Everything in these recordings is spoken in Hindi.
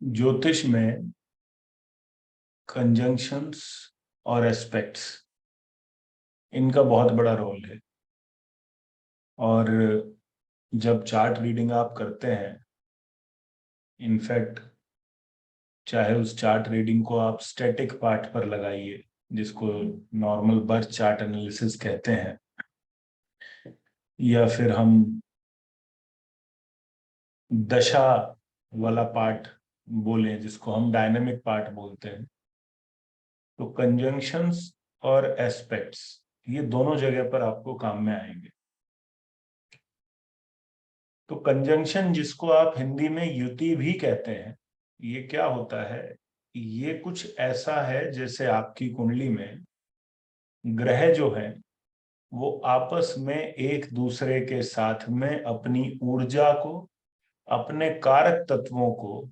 ज्योतिष में कंजंक्शंस और एस्पेक्ट्स, इनका बहुत बड़ा रोल है। और जब चार्ट रीडिंग आप करते हैं, इनफैक्ट चाहे उस चार्ट रीडिंग को आप स्टैटिक पार्ट पर लगाइए, जिसको नॉर्मल बर्थ चार्ट एनालिसिस कहते हैं, या फिर हम दशा वाला पार्ट बोलें, जिसको हम डायनेमिक पार्ट बोलते हैं, तो कंजंक्शंस और एस्पेक्ट्स ये दोनों जगह पर आपको काम में आएंगे। तो कंजंक्शन, जिसको आप हिंदी में युति भी कहते हैं, ये क्या होता है? ये कुछ ऐसा है जैसे आपकी कुंडली में ग्रह जो है वो आपस में एक दूसरे के साथ में अपनी ऊर्जा को, अपने कारक तत्वों को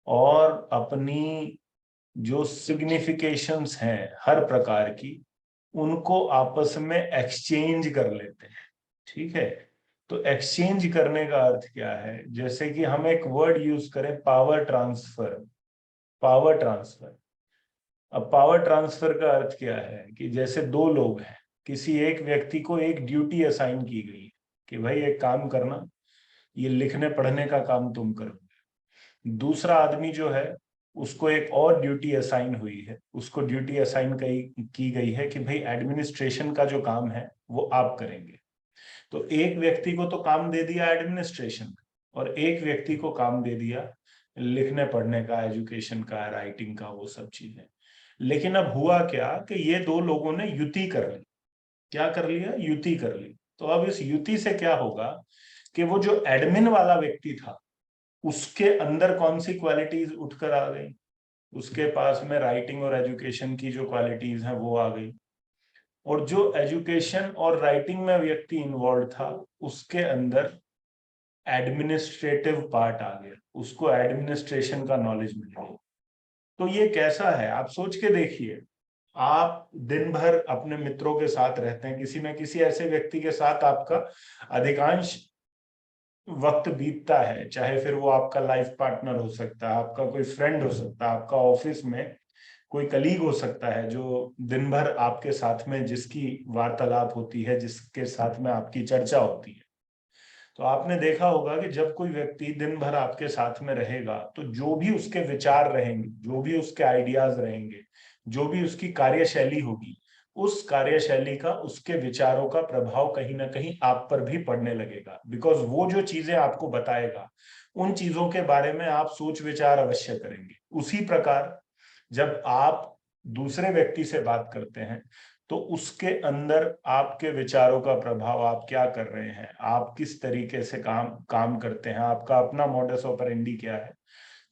और अपनी जो सिग्निफिकेशंस हैं हर प्रकार की, उनको आपस में एक्सचेंज कर लेते हैं। ठीक है, तो एक्सचेंज करने का अर्थ क्या है? जैसे कि हम एक वर्ड यूज करें, पावर ट्रांसफर। पावर ट्रांसफर, अब पावर ट्रांसफर का अर्थ क्या है कि जैसे दो लोग हैं, किसी एक व्यक्ति को एक ड्यूटी असाइन की गई कि भाई एक काम करना, ये लिखने पढ़ने का काम तुम करो। दूसरा आदमी जो है, उसको एक और ड्यूटी असाइन हुई है, उसको ड्यूटी असाइन की गई है कि भाई एडमिनिस्ट्रेशन का जो काम है वो आप करेंगे। तो एक व्यक्ति को तो काम दे दिया एडमिनिस्ट्रेशन, और एक व्यक्ति को काम दे दिया लिखने पढ़ने का, एजुकेशन का, राइटिंग का, वो सब चीजें। लेकिन अब हुआ क्या कि ये दो लोगों ने युति कर ली। क्या कर लिया? युति कर ली। तो अब इस युति से क्या होगा कि वो जो एडमिन वाला व्यक्ति था, उसके अंदर कौन सी क्वालिटीज उठकर आ गई? उसके पास में राइटिंग और एजुकेशन की जो क्वालिटीज हैं वो आ गई। और जो एजुकेशन और राइटिंग में व्यक्ति इन्वॉल्व था, उसके अंदर एडमिनिस्ट्रेटिव पार्ट आ गया, उसको एडमिनिस्ट्रेशन का नॉलेज मिल गया। तो ये कैसा है, आप सोच के देखिए। आप दिन भर अपने मित्रों के साथ रहते हैं, किसी न किसी ऐसे व्यक्ति के साथ आपका अधिकांश वक्त बीतता है, चाहे फिर वो आपका लाइफ पार्टनर हो सकता है, आपका कोई फ्रेंड हो सकता है, आपका ऑफिस में कोई कलीग हो सकता है, जो दिन भर आपके साथ में, जिसकी वार्तालाप होती है, जिसके साथ में आपकी चर्चा होती है। तो आपने देखा होगा कि जब कोई व्यक्ति दिन भर आपके साथ में रहेगा, तो जो भी उसके विचार रहेंगे, जो भी उसके आइडियाज रहेंगे, जो भी उसकी कार्यशैली होगी, उस कार्यशैली का, उसके विचारों का प्रभाव कहीं ना कहीं आप पर भी पड़ने लगेगा। बिकॉज वो जो चीजें आपको बताएगा, उन चीजों के बारे में आप सोच विचार अवश्य करेंगे। उसी प्रकार जब आप दूसरे व्यक्ति से बात करते हैं, तो उसके अंदर आपके विचारों का प्रभाव, आप क्या कर रहे हैं, आप किस तरीके से काम काम करते हैं, आपका अपना मॉडस ऑपरेंडी क्या है,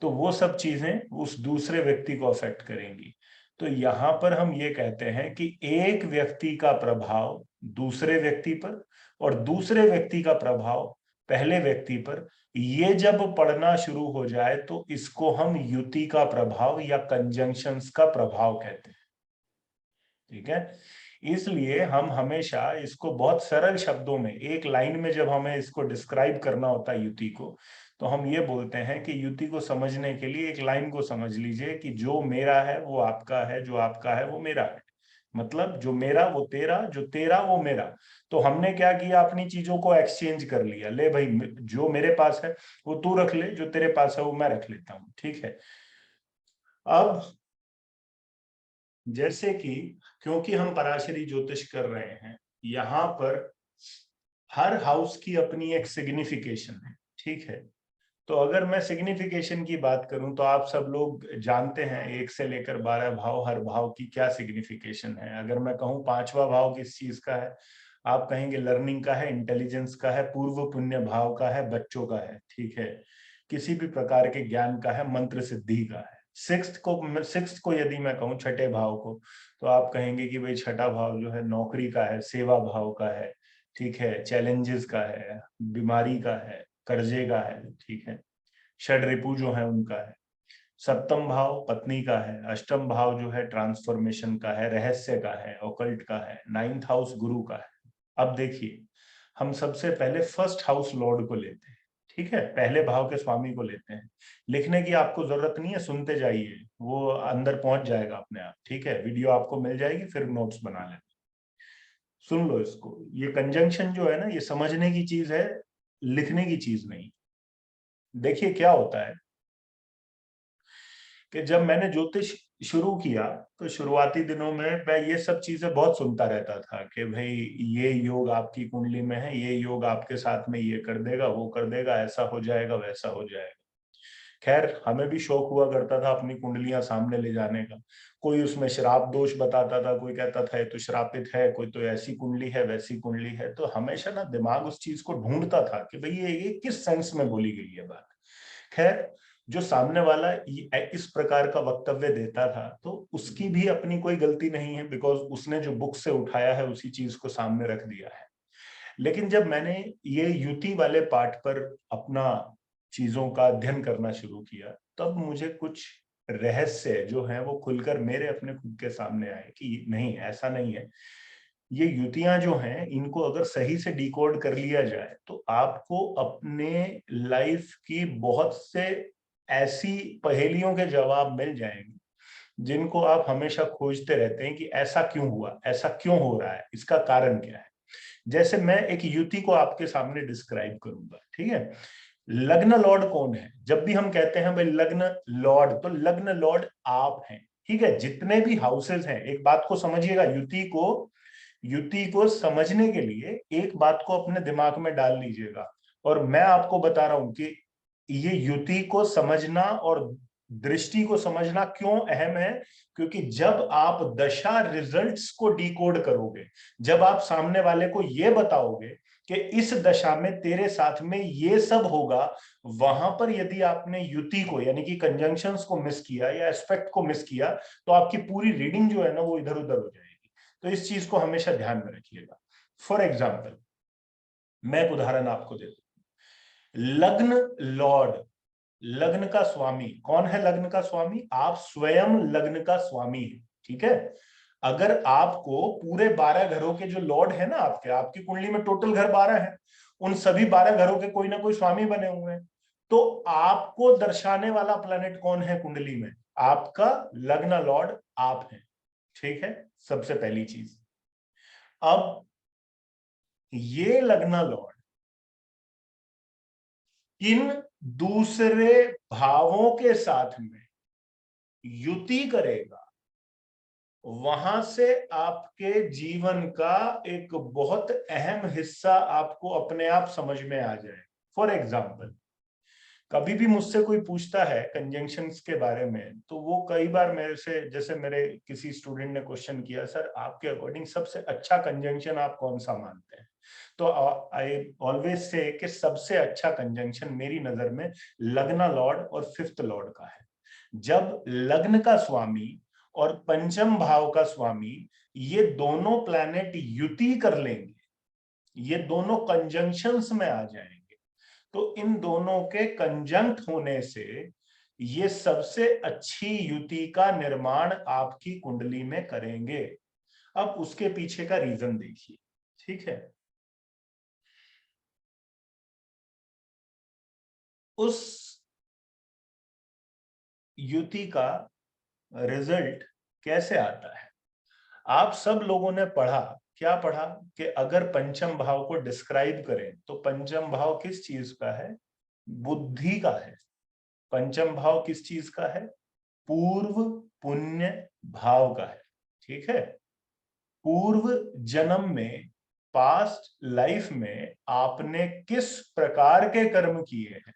तो वो सब चीजें उस दूसरे व्यक्ति को अफेक्ट करेंगी। तो यहां पर हम ये कहते हैं कि एक व्यक्ति का प्रभाव दूसरे व्यक्ति पर और दूसरे व्यक्ति का प्रभाव पहले व्यक्ति पर, ये जब पढ़ना शुरू हो जाए तो इसको हम युति का प्रभाव या कंजंक्शंस का प्रभाव कहते हैं। ठीक है, इसलिए हम हमेशा इसको बहुत सरल शब्दों में, एक लाइन में जब हमें इसको डिस्क्राइब करना होता है युति को, तो हम ये बोलते हैं कि युति को समझने के लिए एक लाइन को समझ लीजिए कि जो मेरा है वो आपका है, जो आपका है वो मेरा है। मतलब जो मेरा वो तेरा, जो तेरा वो मेरा। तो हमने क्या किया, अपनी चीजों को एक्सचेंज कर लिया। ले भाई, जो मेरे पास है वो तू रख ले, जो तेरे पास है वो मैं रख लेता हूँ। ठीक है, अब जैसे कि, क्योंकि हम पराशरी ज्योतिष कर रहे हैं, यहाँ पर हर हाउस की अपनी एक सिग्निफिकेशन है। ठीक है, तो अगर मैं सिग्निफिकेशन की बात करूं, तो आप सब लोग जानते हैं 1 से लेकर 12 भाव, हर भाव की क्या सिग्निफिकेशन है। अगर मैं कहूं पांचवा भाव किस चीज का है, आप कहेंगे लर्निंग का है, इंटेलिजेंस का है, पूर्व पुण्य भाव का है, बच्चों का है। ठीक है, किसी भी प्रकार के ज्ञान का है, मंत्र सिद्धि का है। सिक्स्थ को यदि मैं कहूँ, छठे भाव को, तो आप कहेंगे कि भाई छठा भाव जो है नौकरी का है, सेवा भाव का है। ठीक है, चैलेंजेस का है, बीमारी का है, कर्जे का है। ठीक है, षड रिपु जो है उनका है। सप्तम भाव पत्नी का है। अष्टम भाव जो है ट्रांसफॉर्मेशन का है, रहस्य का है, ऑकल्ट का है। नाइन्थ हाउस गुरु का है। अब देखिए, हम सबसे पहले फर्स्ट हाउस लॉर्ड को लेते हैं। ठीक है, पहले भाव के स्वामी को लेते हैं। लिखने की आपको जरूरत नहीं है, सुनते जाइए, वो अंदर पहुंच जाएगा अपने आप। ठीक है, वीडियो आपको मिल जाएगी, फिर नोट्स बना लेना। सुन लो इसको। ये कंजंक्शन जो है ना, ये समझने की चीज है, लिखने की चीज नहीं। देखिए क्या होता है कि जब मैंने ज्योतिष शुरू किया तो शुरुआती दिनों में मैं ये सब चीजें बहुत सुनता रहता था कि भाई ये योग आपकी कुंडली में है, ये योग आपके साथ में ये कर देगा, वो कर देगा, ऐसा हो जाएगा, वैसा हो जाएगा। खैर, हमें भी शौक हुआ करता था अपनी कुंडलियां सामने ले जाने का। कोई उसमें श्राप दोष बताता था, कोई कहता था ये तो श्रापित है, कोई तो ऐसी कुंडली है, वैसी कुंडली है। तो हमेशा ना दिमाग उस चीज को ढूंढता था कि भाई ये किस सेंस में बोली गई है बात। खैर, जो सामने वाला इस प्रकार का वक्तव्य देता था तो उसकी भी अपनी कोई गलती नहीं है, बिकॉज उसने जो बुक से उठाया है उसी चीज को सामने रख दिया है। लेकिन जब मैंने ये युति वाले पार्ट पर अपना चीजों का अध्ययन करना शुरू किया, तब मुझे कुछ रहस्य जो है वो खुलकर मेरे अपने खुद के सामने आए कि नहीं, ऐसा नहीं है। ये युतियां जो हैं, इनको अगर सही से डिकोड कर लिया जाए तो आपको अपने लाइफ की बहुत से ऐसी पहेलियों के जवाब मिल जाएंगे जिनको आप हमेशा खोजते रहते हैं कि ऐसा क्यों हुआ, ऐसा क्यों हो रहा है, इसका कारण क्या है। जैसे मैं एक युति को आपके सामने डिस्क्राइब करूंगा। ठीक है, लग्न लॉर्ड कौन है? जब भी हम कहते हैं भाई लग्न लॉर्ड, तो लग्न लॉर्ड आप हैं। ठीक है, जितने भी हाउसेस हैं, एक बात को समझिएगा, युति को समझने के लिए एक बात को अपने दिमाग में डाल लीजिएगा। और मैं आपको बता रहा हूं कि ये युति को समझना और दृष्टि को समझना क्यों अहम है। क्योंकि जब आप दशा रिजल्ट्स को डिकोड करोगे, जब आप सामने वाले को ये बताओगे कि इस दशा में तेरे साथ में ये सब होगा, वहां पर यदि आपने युति को यानी कि कंजंक्शंस को मिस किया या एस्पेक्ट को मिस किया, तो आपकी पूरी रीडिंग जो है ना वो इधर उधर हो जाएगी। तो इस चीज को हमेशा ध्यान में रखिएगा। फॉर एग्जाम्पल, मैं एक उदाहरण आपको देता हूं। लग्न लॉर्ड, लग्न का स्वामी कौन है? लग्न का स्वामी आप स्वयं लग्न का स्वामी है। ठीक है, अगर आपको पूरे 12 घरों के जो लॉर्ड है ना, आपके आपकी कुंडली में टोटल घर 12 है, उन सभी 12 घरों के कोई ना कोई स्वामी बने हुए हैं, तो आपको दर्शाने वाला प्लेनेट कौन है कुंडली में? आपका लग्न लॉर्ड आप है। ठीक है, सबसे पहली चीज। अब ये लग्न लॉर्ड किन दूसरे भावों के साथ में युति करेगा, वहां से आपके जीवन का एक बहुत अहम हिस्सा आपको अपने आप समझ में आ जाए। फॉर एग्जाम्पल, कभी भी मुझसे कोई पूछता है कंजंक्शंस के बारे में, तो वो कई बार मेरे से, जैसे मेरे किसी स्टूडेंट ने क्वेश्चन किया, सर आपके अकॉर्डिंग सबसे अच्छा कंजंक्शन आप कौन सा मानते हैं? तो आई ऑलवेज से कि सबसे अच्छा कंजंक्शन मेरी नजर में लग्न लॉर्ड और फिफ्थ लॉर्ड का है। जब लग्न का स्वामी और पंचम भाव का स्वामी ये दोनों प्लैनेट युति कर लेंगे, ये दोनों कंजंक्शंस में आ जाएंगे, तो इन दोनों के कंजंक्ट होने से ये सबसे अच्छी युति का निर्माण आपकी कुंडली में करेंगे। अब उसके पीछे का रीजन देखिए। ठीक है, उस युति का रिजल्ट कैसे आता है? आप सब लोगों ने पढ़ा, क्या पढ़ा कि अगर पंचम भाव को डिस्क्राइब करें तो पंचम भाव किस चीज का है? बुद्धि का है। पंचम भाव किस चीज का है? पूर्व पुण्य भाव का है। ठीक है, पूर्व जन्म में, पास्ट लाइफ में आपने किस प्रकार के कर्म किए हैं,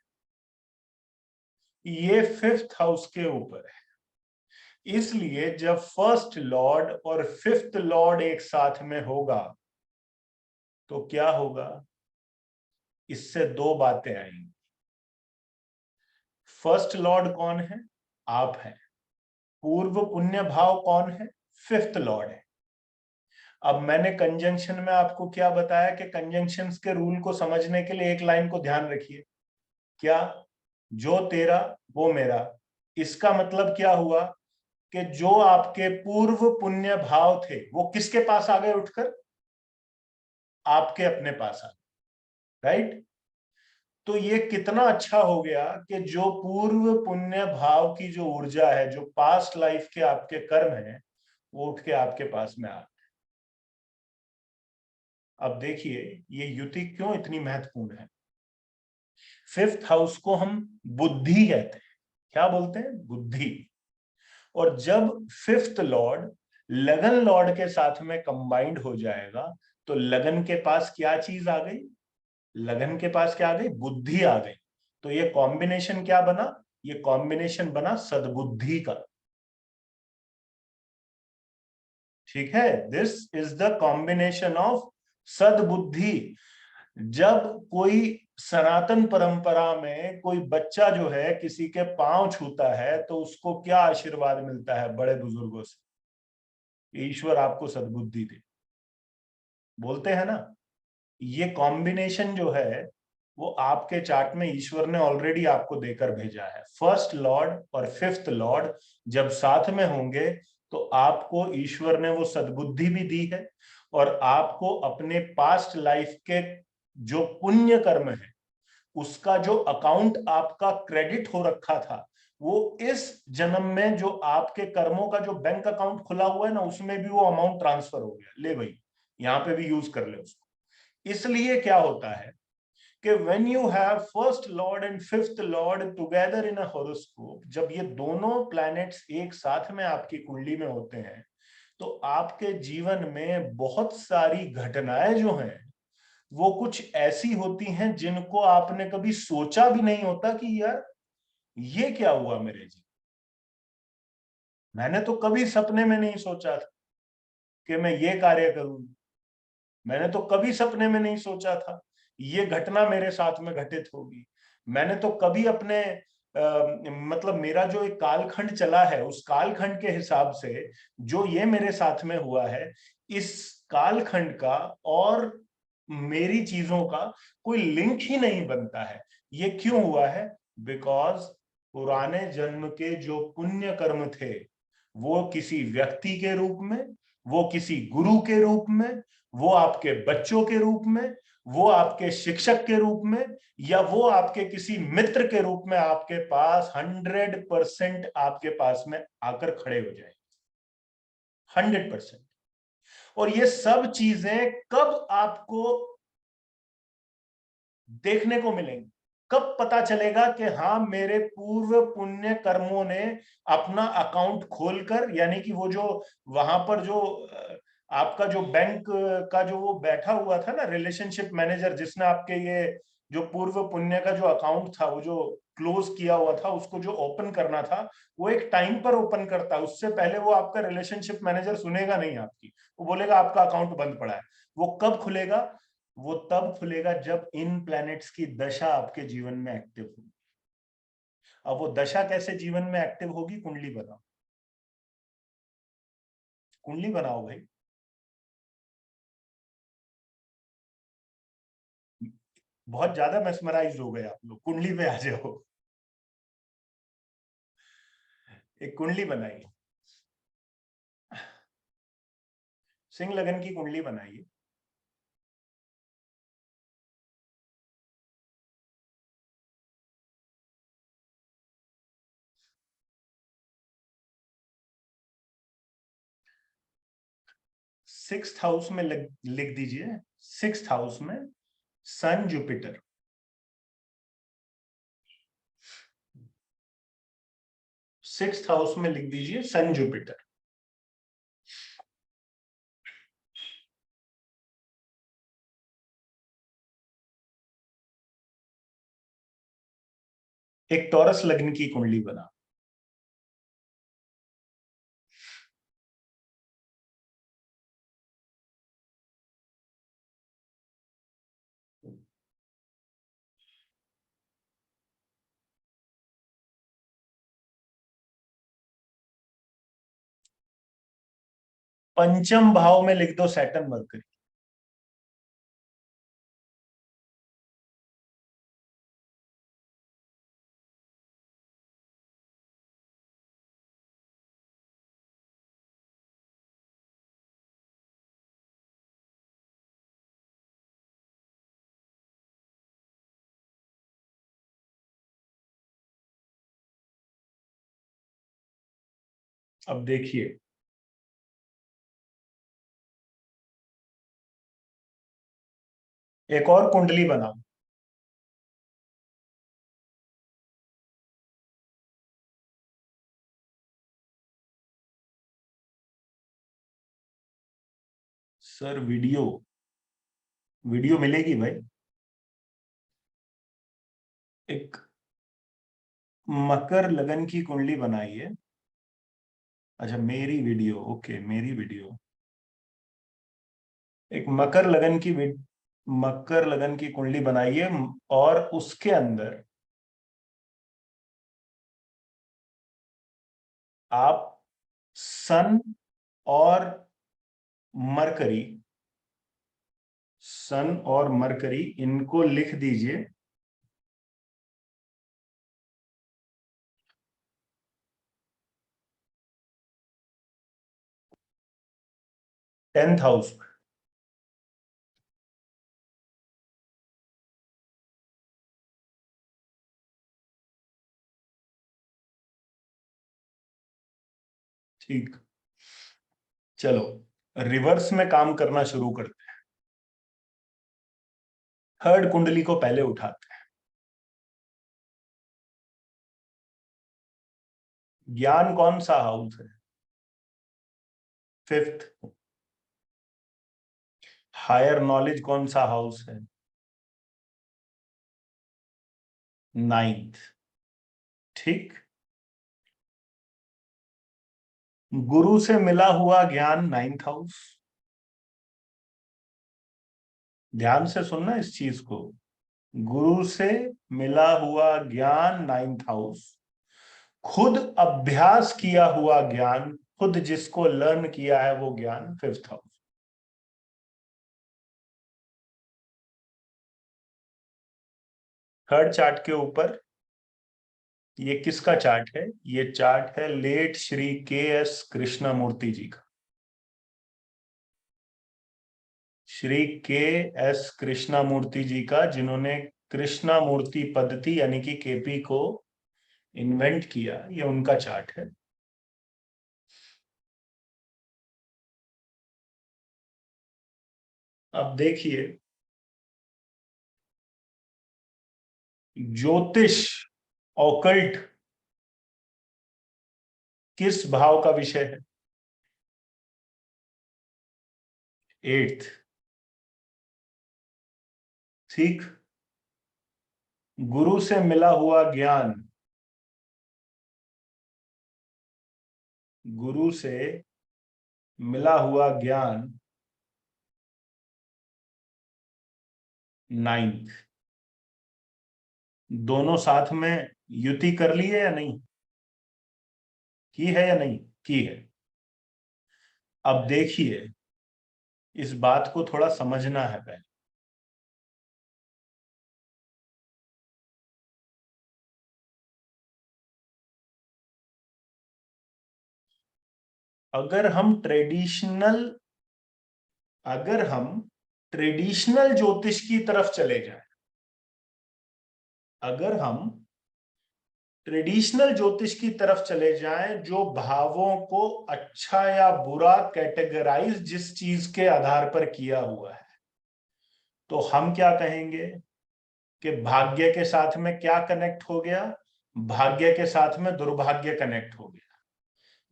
ये फिफ्थ हाउस के ऊपर है। इसलिए जब फर्स्ट लॉर्ड और फिफ्थ लॉर्ड एक साथ में होगा तो क्या होगा? इससे दो बातें आएंगी। फर्स्ट लॉर्ड कौन है? आप हैं। पूर्व पुण्य भाव कौन है? फिफ्थ लॉर्ड है। अब मैंने कंजंक्शन में आपको क्या बताया कि कंजंक्शंस के रूल को समझने के लिए एक लाइन को ध्यान रखिए। क्या? जो तेरा वो मेरा। इसका मतलब क्या हुआ कि जो आपके पूर्व पुण्य भाव थे वो किसके पास आ गए उठकर? आपके अपने पास आ गए। राइट? तो ये कितना अच्छा हो गया कि जो पूर्व पुण्य भाव की जो ऊर्जा है, जो पास्ट लाइफ के आपके कर्म है, वो उठ के आपके पास में आ। अब देखिए ये युति क्यों इतनी महत्वपूर्ण है। फिफ्थ हाउस को हम बुद्धि कहते हैं। क्या बोलते हैं? बुद्धि। और जब फिफ्थ लॉर्ड लगन लॉर्ड के साथ में कंबाइंड हो जाएगा, तो लगन के पास क्या चीज आ गई? लगन के पास क्या आ गई? बुद्धि आ गई। तो ये कॉम्बिनेशन क्या बना? ये कॉम्बिनेशन बना सद्बुद्धि का। ठीक है, this is the combination of सद्बुद्धि। जब कोई सनातन परंपरा में कोई बच्चा जो है किसी के पांव छूता है, तो उसको क्या आशीर्वाद मिलता है बड़े बुजुर्गों से? ईश्वर आपको सद्बुद्धि दे, बोलते हैं ना। ये कॉम्बिनेशन जो है वो आपके चार्ट में ईश्वर ने ऑलरेडी आपको देकर भेजा है। फर्स्ट लॉर्ड और फिफ्थ लॉर्ड जब साथ में होंगे, तो आपको ईश्वर ने वो सद्बुद्धि भी दी है, और आपको अपने पास्ट लाइफ के जो पुण्य कर्म है, उसका जो अकाउंट आपका क्रेडिट हो रखा था, वो इस जन्म में जो आपके कर्मों का जो बैंक अकाउंट खुला हुआ है ना, उसमें भी वो अमाउंट ट्रांसफर हो गया। ले भाई, यहां पे भी यूज कर ले उसको। इसलिए क्या होता है कि when you have first lord and fifth lord together in a horoscope, जब ये दोनों प्लैनेट्स एक साथ में आपकी कुंडली में होते हैं, तो आपके जीवन में बहुत सारी घटनाएं जो हैं वो कुछ ऐसी होती हैं जिनको आपने कभी सोचा भी नहीं होता कि यार ये क्या हुआ मेरे जी। मैंने तो कभी सपने में नहीं सोचा था कि मैं ये कार्य करूं। मैंने तो कभी सपने में नहीं सोचा था ये घटना मेरे साथ में घटित होगी। मैंने तो कभी अपने मतलब मेरा जो एक कालखंड चला है, उस कालखंड के हिसाब से जो ये मेरे साथ में हुआ है, इस कालखंड का और मेरी चीजों का कोई लिंक ही नहीं बनता है। ये क्यों हुआ है? बिकॉज पुराने जन्म के जो पुण्य कर्म थे, वो किसी व्यक्ति के रूप में, वो किसी गुरु के रूप में, वो आपके बच्चों के रूप में, वो आपके शिक्षक के रूप में, या वो आपके किसी मित्र के रूप में आपके पास 100% आपके पास में आकर खड़े हो जाए। 100%। और ये सब चीजें कब आपको देखने को मिलेंगी? कब पता चलेगा कि हाँ, मेरे पूर्व पुण्य कर्मों ने अपना अकाउंट खोलकर, यानी कि वो जो वहां पर जो आपका जो बैंक का जो वो बैठा हुआ था ना रिलेशनशिप मैनेजर, जिसने आपके ये जो पूर्व पुण्य का जो अकाउंट था वो जो क्लोज किया हुआ था, उसको जो ओपन करना था, वो एक टाइम पर ओपन करता है। उससे पहले वो आपका रिलेशनशिप मैनेजर सुनेगा नहीं आपकी, वो बोलेगा आपका अकाउंट बंद पड़ा है। वो कब खुलेगा? वो तब खुलेगा जब इन प्लैनेट्स की दशा आपके जीवन में एक्टिव होगी। अब वो दशा कैसे जीवन में एक्टिव होगी? कुंडली बनाओ। कुंडली बनाओ भाई। बहुत ज्यादा मेस्मराइज हो गए आप लोग, कुंडली पे आ जाओ। एक कुंडली बनाइए, सिंह लगन की कुंडली बनाइए। 6th हाउस में लिख दीजिए, 6th हाउस में सन जुपिटर। 6th हाउस में लिख दीजिए सन जुपिटर। एक टॉरस लग्न की कुंडली बना। पंचम भाव में लिख दो सैटर्न मरकरी। अब देखिए, एक और कुंडली बनाओ। सर वीडियो, वीडियो मिलेगी भाई। एक मकर लगन की कुंडली बनाइए। अच्छा, मेरी वीडियो, ओके, मेरी वीडियो। एक मकर लगन की कुंडली बनाइए, और उसके अंदर आप सन और मरकरी, सन और मरकरी इनको लिख दीजिए 10th हाउस। ठीक, चलो रिवर्स में काम करना शुरू करते हैं। थर्ड कुंडली को पहले उठाते हैं। ज्ञान कौन सा हाउस है? 5th। हायर नॉलेज कौन सा हाउस है? 9th। ठीक। गुरु से मिला हुआ ज्ञान 9th हाउस। ध्यान से सुनना इस चीज को। गुरु से मिला हुआ ज्ञान 9th हाउस। खुद अभ्यास किया हुआ ज्ञान, खुद जिसको लर्न किया है वो ज्ञान 5th हाउस। थर्ड चार्ट के ऊपर, ये किसका चार्ट है? ये चार्ट है लेट श्री के. एस. कृष्णमूर्ति जी का। श्री के. एस. कृष्णमूर्ति जी का, जिन्होंने कृष्णमूर्ति पद्धति यानी कि केपी को इन्वेंट किया, ये उनका चार्ट है। अब देखिए, ज्योतिष, ऑकल्ट किस भाव का विषय है? 8th। ठीक। गुरु से मिला हुआ ज्ञान, गुरु से मिला हुआ ज्ञान 9th। दोनों साथ में युति कर ली है या नहीं? की है या नहीं? की है। अब देखिए, इस बात को थोड़ा समझना है पहले। अगर हम ट्रेडिशनल अगर हम ट्रेडिशनल ज्योतिष की तरफ चले जाएं, अगर हम ट्रेडिशनल ज्योतिष की तरफ चले जाएं, जो भावों को अच्छा या बुरा कैटेगराइज जिस चीज के आधार पर किया हुआ है, तो हम क्या कहेंगे कि भाग्य के साथ में क्या कनेक्ट हो गया? भाग्य के साथ में दुर्भाग्य कनेक्ट हो गया।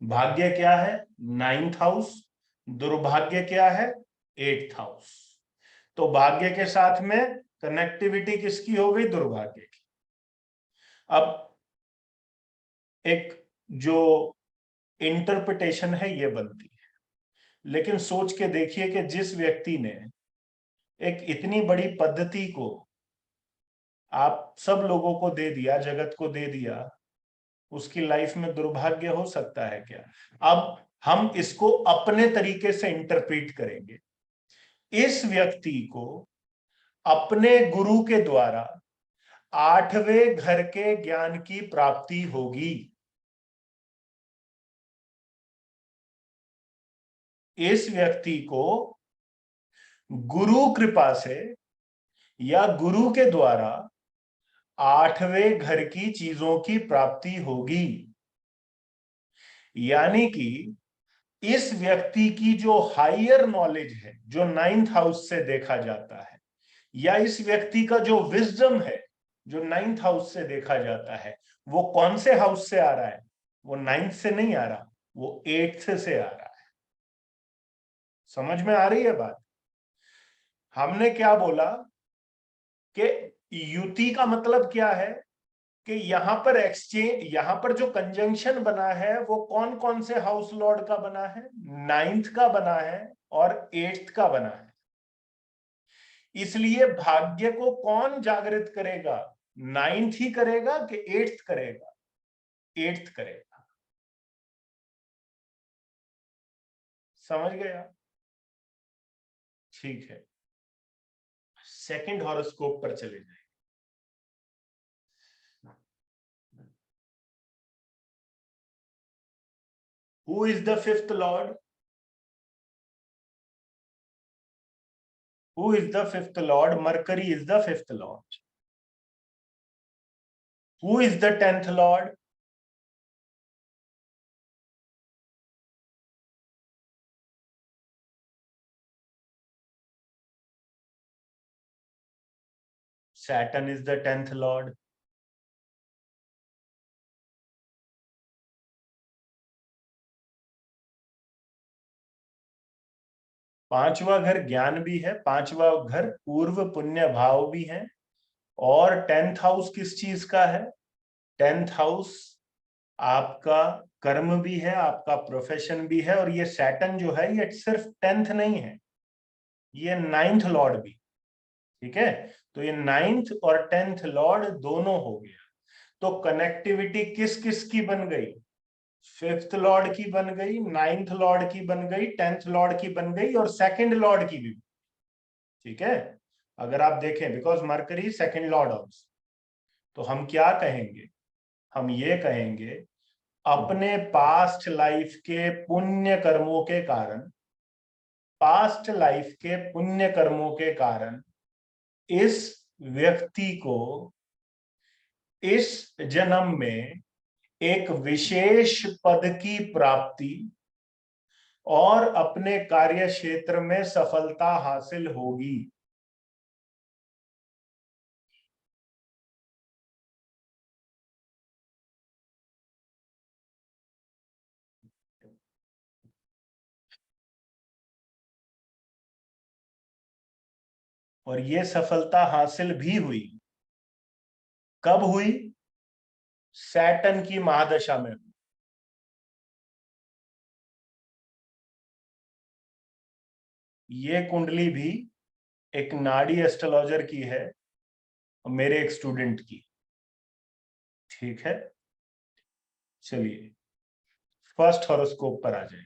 भाग्य क्या है? 9th house. दुर्भाग्य क्या है? 8th house. तो भाग्य के साथ में कनेक्टिविटी किसकी हो गई? दुर्भाग्य की। अब एक जो इंटरप्रिटेशन है ये बनती है, लेकिन सोच के देखिए कि जिस व्यक्ति ने एक इतनी बड़ी पद्धति को आप सब लोगों को दे दिया, जगत को दे दिया, उसकी लाइफ में दुर्भाग्य हो सकता है क्या? अब हम इसको अपने तरीके से इंटरप्रीट करेंगे। इस व्यक्ति को अपने गुरु के द्वारा 8वें घर के ज्ञान की प्राप्ति होगी। इस व्यक्ति को गुरु कृपा से या गुरु के द्वारा 8वें घर की चीजों की प्राप्ति होगी। यानी कि इस व्यक्ति की जो हायर नॉलेज है, जो 9th हाउस से देखा जाता है, या इस व्यक्ति का जो विजडम है जो 9th हाउस से देखा जाता है, वो कौन से हाउस से आ रहा है? वो 9th से नहीं आ रहा, वो 8th से आ रहा है। समझ में आ रही है बात? हमने क्या बोला कि युति का मतलब क्या है, कि यहां पर एक्सचेंज, यहां पर जो कंजंक्शन बना है वो कौन कौन से हाउस लॉर्ड का बना है? 9th का बना है और 8th का बना है। इसलिए भाग्य को कौन जागृत करेगा? 9th ही करेगा कि 8th करेगा? 8th करेगा। समझ गया? ठीक है, सेकंड हॉरोस्कोप पर चले जाए। Who is the fifth Lord? Who is the fifth lord? Mercury is the fifth lord. Who is the 10th lord? Saturn is the 10th lord. पांचवा घर ज्ञान भी है, पांचवा घर पूर्व पुण्य भाव भी है, और 10th हाउस किस चीज का है? 10th हाउस आपका कर्म भी है, आपका प्रोफेशन भी है, और ये सैटर्न जो है ये सिर्फ 10th नहीं है, ये 9th लॉर्ड भी। ठीक है, तो ये 9th और 10th लॉर्ड दोनों हो गया। तो कनेक्टिविटी किस किस की बन गई? 5th लॉर्ड की बन गई, 9th लॉर्ड की बन गई, 10th लॉर्ड की बन गई, और सेकंड लॉर्ड की भी। ठीक है, अगर आप देखें, because mercury second Lord house, तो हम क्या कहेंगे? हम ये कहेंगे अपने पास्ट लाइफ के पुण्य कर्मों के कारण, पास्ट लाइफ के पुण्य कर्मों के कारण इस व्यक्ति को इस जन्म में एक विशेष पद की प्राप्ति और अपने कार्य क्षेत्र में सफलता हासिल होगी। और ये सफलता हासिल भी हुई। कब हुई? सैटर्न की महादशा में। ये कुंडली भी एक नाड़ी एस्ट्रोलॉजर की है, मेरे एक स्टूडेंट की। ठीक है, चलिए फर्स्ट हॉरोस्कोप पर आ जाए।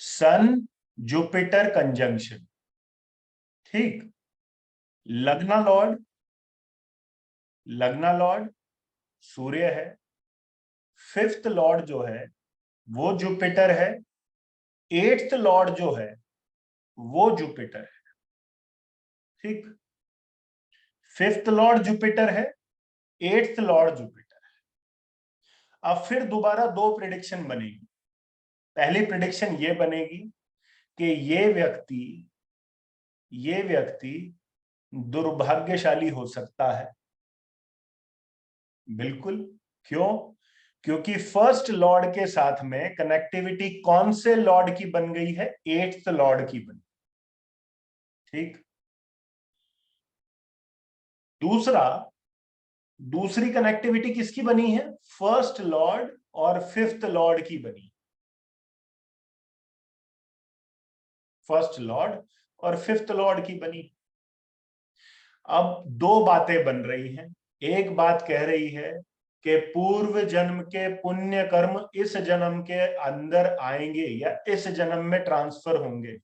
सन जुपिटर कंजंक्शन। ठीक, लग्ना लॉर्ड, लग्ना लॉर्ड सूर्य है, फिफ्थ लॉर्ड जो है वो जुपिटर है, 8th लॉर्ड जो है वो जुपिटर है। ठीक, 5th लॉर्ड जुपिटर है, 8th लॉर्ड जुपिटर है। अब फिर दोबारा दो प्रिडिक्शन बनेगी। पहली प्रिडिक्शन ये बनेगी कि ये व्यक्ति दुर्भाग्यशाली हो सकता है। बिल्कुल। क्यों? क्योंकि फर्स्ट लॉर्ड के साथ में कनेक्टिविटी कौन से लॉर्ड की बन गई है? 8th लॉर्ड की बन। ठीक, दूसरा, दूसरी कनेक्टिविटी किसकी बनी है? फर्स्ट लॉर्ड और 5th लॉर्ड की बनी। फर्स्ट लॉर्ड और 5th लॉर्ड की बनी। अब दो बातें बन रही हैं। एक बात कह रही है कि पूर्व जन्म के पुण्य कर्म इस जन्म के अंदर आएंगे या इस जन्म में ट्रांसफर होंगे।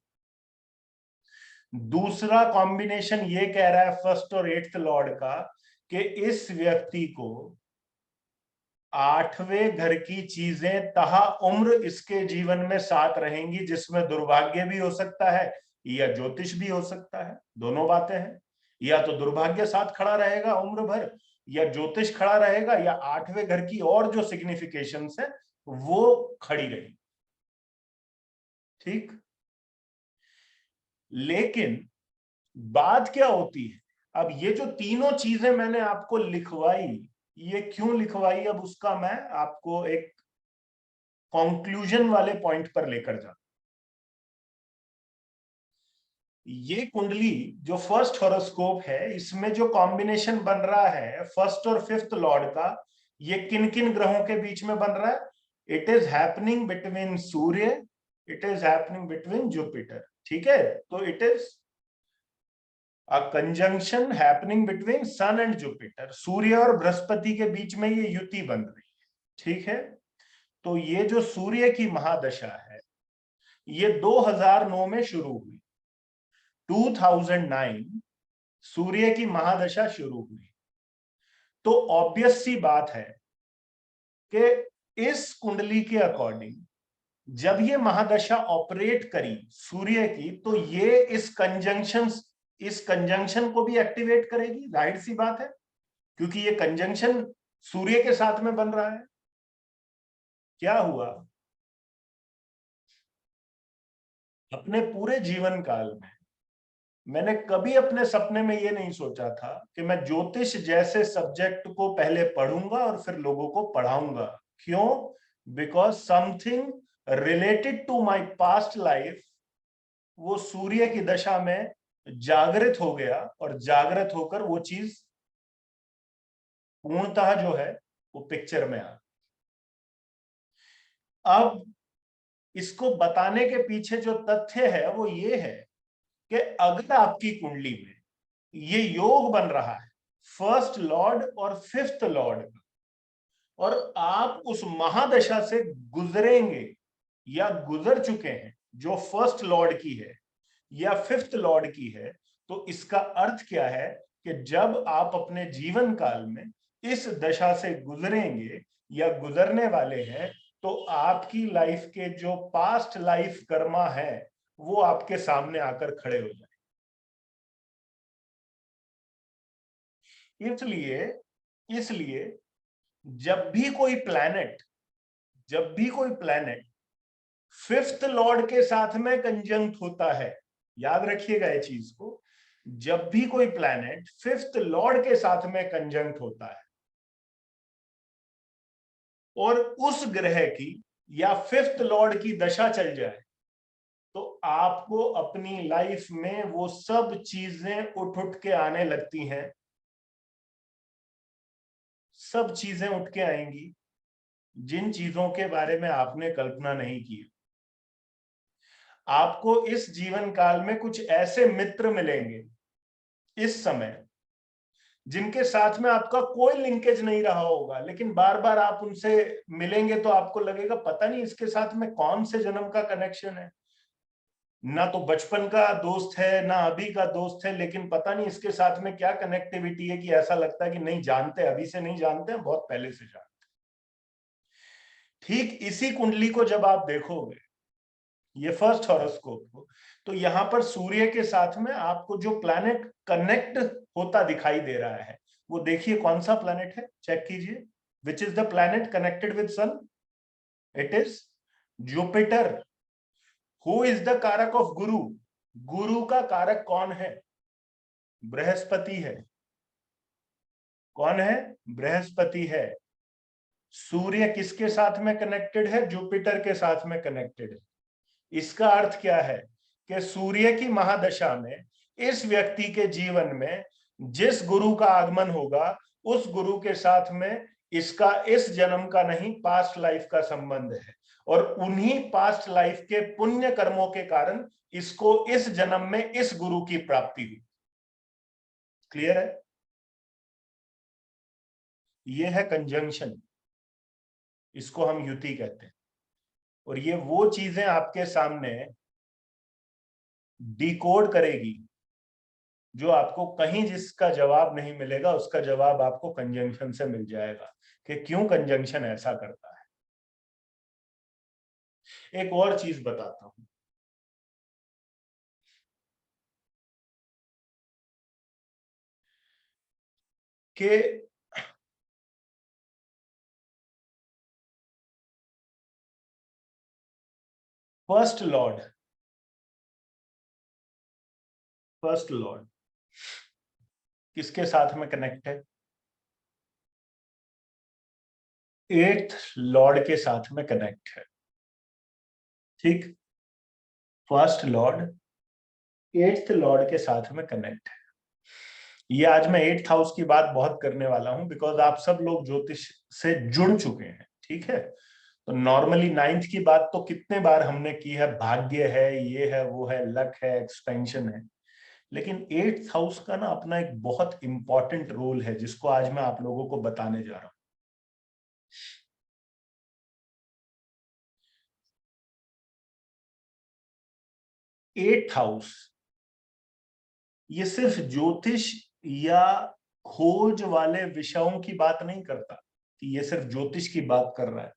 दूसरा कॉम्बिनेशन ये कह रहा है फर्स्ट और 8th लॉर्ड का कि इस व्यक्ति को 8वें घर की चीजें तहा उम्र इसके जीवन में साथ रहेंगी, जिसमें दुर्भाग्य भी हो सकता है या ज्योतिष भी हो सकता है। दोनों बातें हैं। या तो दुर्भाग्य साथ खड़ा रहेगा उम्र भर, या ज्योतिष खड़ा रहेगा या आठवें घर की और जो सिग्निफिकेशंस है वो खड़ी रहेगी। ठीक, लेकिन बात क्या होती है, अब ये जो तीनों चीजें मैंने आपको लिखवाई, ये क्यों लिखवाई, अब उसका मैं आपको एक कंक्लूजन वाले पॉइंट पर लेकर जाता। ये कुंडली जो फर्स्ट हॉरोस्कोप है, इसमें जो कॉम्बिनेशन बन रहा है फर्स्ट और फिफ्थ लॉर्ड का, ये किन किन ग्रहों के बीच में बन रहा है? It is happening between Surya, it is happening between Jupiter. ठीक है, तो it is a conjunction happening between sun and Jupiter. Surya और बृहस्पति के बीच में ये युति बन रही है। ठीक है, तो ये जो सूर्य की महादशा है ये 2009 में शुरू हुई। 2009 सूर्य की महादशा शुरू हुई। तो ऑब्वियस सी बात है कि इस कुंडली के अकॉर्डिंग जब ये महादशा ऑपरेट करी सूर्य की, तो ये इस कंजंक्शन को भी एक्टिवेट करेगी, जाहिर सी बात है, क्योंकि ये कंजंक्शन सूर्य के साथ में बन रहा है। क्या हुआ, अपने पूरे जीवन काल में मैंने कभी अपने सपने में ये नहीं सोचा था कि मैं ज्योतिष जैसे सब्जेक्ट को पहले पढ़ूंगा और फिर लोगों को पढ़ाऊंगा। क्यों? Because something related to my past life वो सूर्य की दशा में जागृत हो गया, और जागृत होकर वो चीज पूर्णतः जो है वो पिक्चर में आ। अब इसको बताने के पीछे जो तथ्य है वो ये है कि अगर आपकी कुंडली में ये योग बन रहा है फर्स्ट लॉर्ड और फिफ्थ लॉर्ड का, और आप उस महादशा से गुजरेंगे या गुजर चुके हैं जो फर्स्ट लॉर्ड की है या फिफ्थ लॉर्ड की है, तो इसका अर्थ क्या है कि जब आप अपने जीवन काल में इस दशा से गुजरेंगे या गुजरने वाले हैं, तो आपकी लाइफ के जो पास्ट लाइफ कर्मा है वो आपके सामने आकर खड़े हो जाए। इसलिए इसलिए जब भी कोई प्लैनेट फिफ्थ लॉर्ड के साथ में कंजंक्ट होता है, याद रखिएगा ये चीज को, जब भी कोई प्लैनेट फिफ्थ लॉर्ड के साथ में कंजंक्ट होता है और उस ग्रह की या फिफ्थ लॉर्ड की दशा चल जाए, तो आपको अपनी लाइफ में वो सब चीजें उठ उठ के आने लगती हैं, सब चीजें उठ के आएंगी जिन चीजों के बारे में आपने कल्पना नहीं की। आपको इस जीवन काल में कुछ ऐसे मित्र मिलेंगे इस समय जिनके साथ में आपका कोई लिंकेज नहीं रहा होगा, लेकिन बार बार आप उनसे मिलेंगे तो आपको लगेगा पता नहीं इसके साथ में कौन से जन्म का कनेक्शन है, ना तो बचपन का दोस्त है ना अभी का दोस्त है, लेकिन पता नहीं इसके साथ में क्या कनेक्टिविटी है कि ऐसा लगता है कि नहीं जानते, अभी से नहीं जानते हैं, बहुत पहले से जानते। ठीक इसी कुंडली को जब आप देखोगे ये फर्स्ट हॉरोस्कोप को, तो यहां पर सूर्य के साथ में आपको जो प्लैनेट कनेक्ट होता दिखाई दे रहा है, वो देखिए कौन सा प्लैनेट है, चेक कीजिए। Which is the planet connected with sun? It is Jupiter. Who is the karak of guru? गुरु का कारक कौन है? बृहस्पति है। कौन है? बृहस्पति है। सूर्य किसके साथ में कनेक्टेड है? जुपिटर के साथ में कनेक्टेड है। इसका अर्थ क्या है कि सूर्य की महादशा में इस व्यक्ति के जीवन में जिस गुरु का आगमन होगा उस गुरु के साथ में इसका इस जन्म का नहीं पास्ट लाइफ का संबंध है, और उन्हीं पास्ट लाइफ के पुण्य कर्मों के कारण इसको इस जन्म में इस गुरु की प्राप्ति हुई। क्लियर है? यह है कंजंक्शन, इसको हम युति कहते हैं। और ये वो चीजें आपके सामने डिकोड करेगी जो आपको कहीं जिसका जवाब नहीं मिलेगा, उसका जवाब आपको कंजंक्शन से मिल जाएगा कि क्यों कंजंक्शन ऐसा करता है। एक और चीज बताता हूं कि फर्स्ट लॉर्ड, फर्स्ट लॉर्ड किसके साथ में कनेक्ट है? एट्थ लॉर्ड के साथ में कनेक्ट है। ठीक, फर्स्ट लॉर्ड एट्थ लॉर्ड के साथ में कनेक्ट है। ये आज मैं एट्थ हाउस की बात बहुत करने वाला हूं बिकॉज आप सब लोग ज्योतिष से जुड़ चुके हैं। ठीक है, तो नॉर्मली नाइन्थ की बात तो कितने बार हमने की है, भाग्य है, ये है, वो है, लक है, एक्सपेंशन है। लेकिन एट्थ हाउस का ना अपना एक बहुत इंपॉर्टेंट रोल है जिसको आज मैं आप लोगों को बताने जा रहा हूं। एट्थ हाउस ये सिर्फ ज्योतिष या खोज वाले विषयों की बात नहीं करता कि ये सिर्फ ज्योतिष की बात कर रहा है,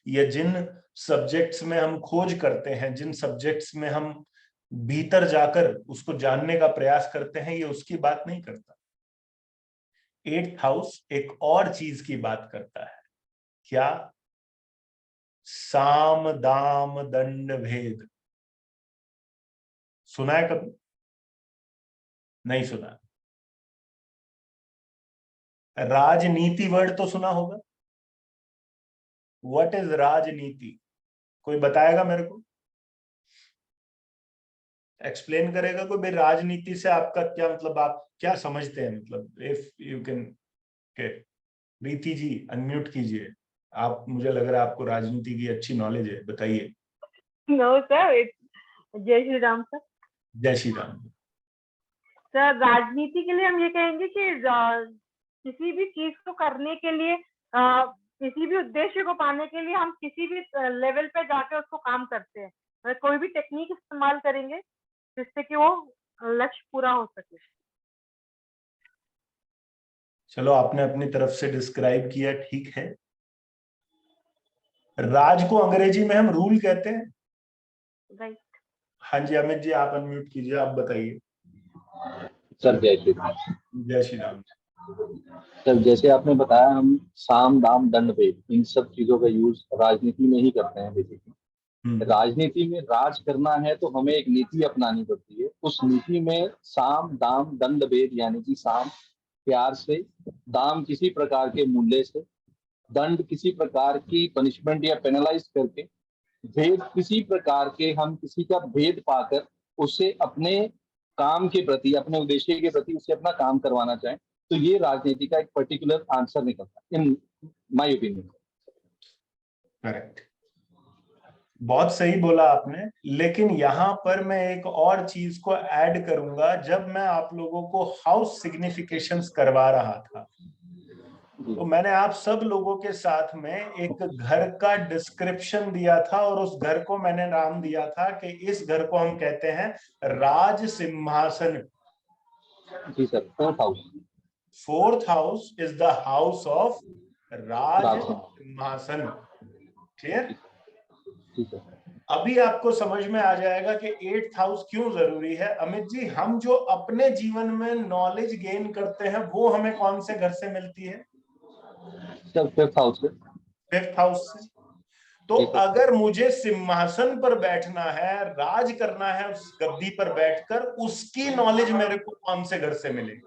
या जिन सब्जेक्ट्स में हम खोज करते हैं, जिन सब्जेक्ट्स में हम भीतर जाकर उसको जानने का प्रयास करते हैं, ये उसकी बात नहीं करता। एट्थ हाउस एक और चीज की बात करता है। क्या? साम दाम दंड भेद। सुना है कभी? नहीं सुना? राजनीति वर्ड तो सुना होगा। व्हाट इज राजनीति? कोई बताएगा मेरे को? एक्सप्लेन करेगा कोई भाई, राजनीति से आपका क्या मतलब, आप क्या समझते हैं? मतलब इफ यू कैन के प्रीति जी अनम्यूट कीजिए। आप, मुझे लग रहा है आपको राजनीति की अच्छी नॉलेज है, बताइए। नो सर, जय श्री राम सर। जय श्री राम। सर, राजनीति के लिए हम ये कहेंगे कि किसी भी चीज को करने के लिए, किसी भी उद्देश्य को पाने के लिए हम किसी भी लेवल पे जाके उसको काम करते हैं, कोई भी टेक्निक इस्तेमाल करेंगे जिससे कि वो लक्ष्य पूरा हो सके। चलो, आपने अपनी तरफ से डिस्क्राइब किया, ठीक है। राज को अंग्रेजी में हम रूल कहते हैं। राइट। हाँ जी, अमित जी आप अनम्यूट कीजिए, आप बताइए। सर जय श्री राम। जय श्री राम। सर जैसे आपने बताया, हम साम दाम दंड भेद इन सब चीजों का यूज राजनीति में ही करते हैं बेसिकली। राजनीति में राज करना है तो हमें एक नीति अपनानी पड़ती है। उस नीति में साम दाम दंड भेद, यानी कि साम प्यार से, दाम किसी प्रकार के मूल्य से, दंड किसी प्रकार की पनिशमेंट या पेनलाइज करके, भेद किसी प्रकार के हम किसी का भेद पाकर उससे अपने काम के प्रति, अपने उद्देश्य के प्रति उससे अपना काम करवाना चाहें, तो ये राजनीति का एक पर्टिकुलर आंसर निकलता है इन माय ओपिनियन। करेक्ट, बहुत सही बोला आपने। लेकिन यहां पर मैं एक और चीज को ऐड करूंगा। जब मैं आप लोगों को हाउस सिग्निफिकेशंस करवा रहा था तो मैंने आप सब लोगों के साथ में एक घर का डिस्क्रिप्शन दिया था और उस घर को मैंने नाम दिया था कि इस घर को हम कहते हैं राज सिंहासन। जी sir, fourth house. Fourth house is the house of राज राज सिंहासन। क्लियर? ठीक है। अभी आपको समझ में आ जाएगा कि एट्थ हाउस क्यों जरूरी है। अमित जी, हम जो अपने जीवन में नॉलेज गेन करते हैं वो हमें कौन से घर से मिलती है? सर फिफ्थ हाउस से। फिफ्थ हाउस से। तो अगर मुझे सिंहासन पर बैठना है, राज करना है उस गद्दी पर बैठकर, उसकी नॉलेज मेरे को कौन से घर से मिलेगी?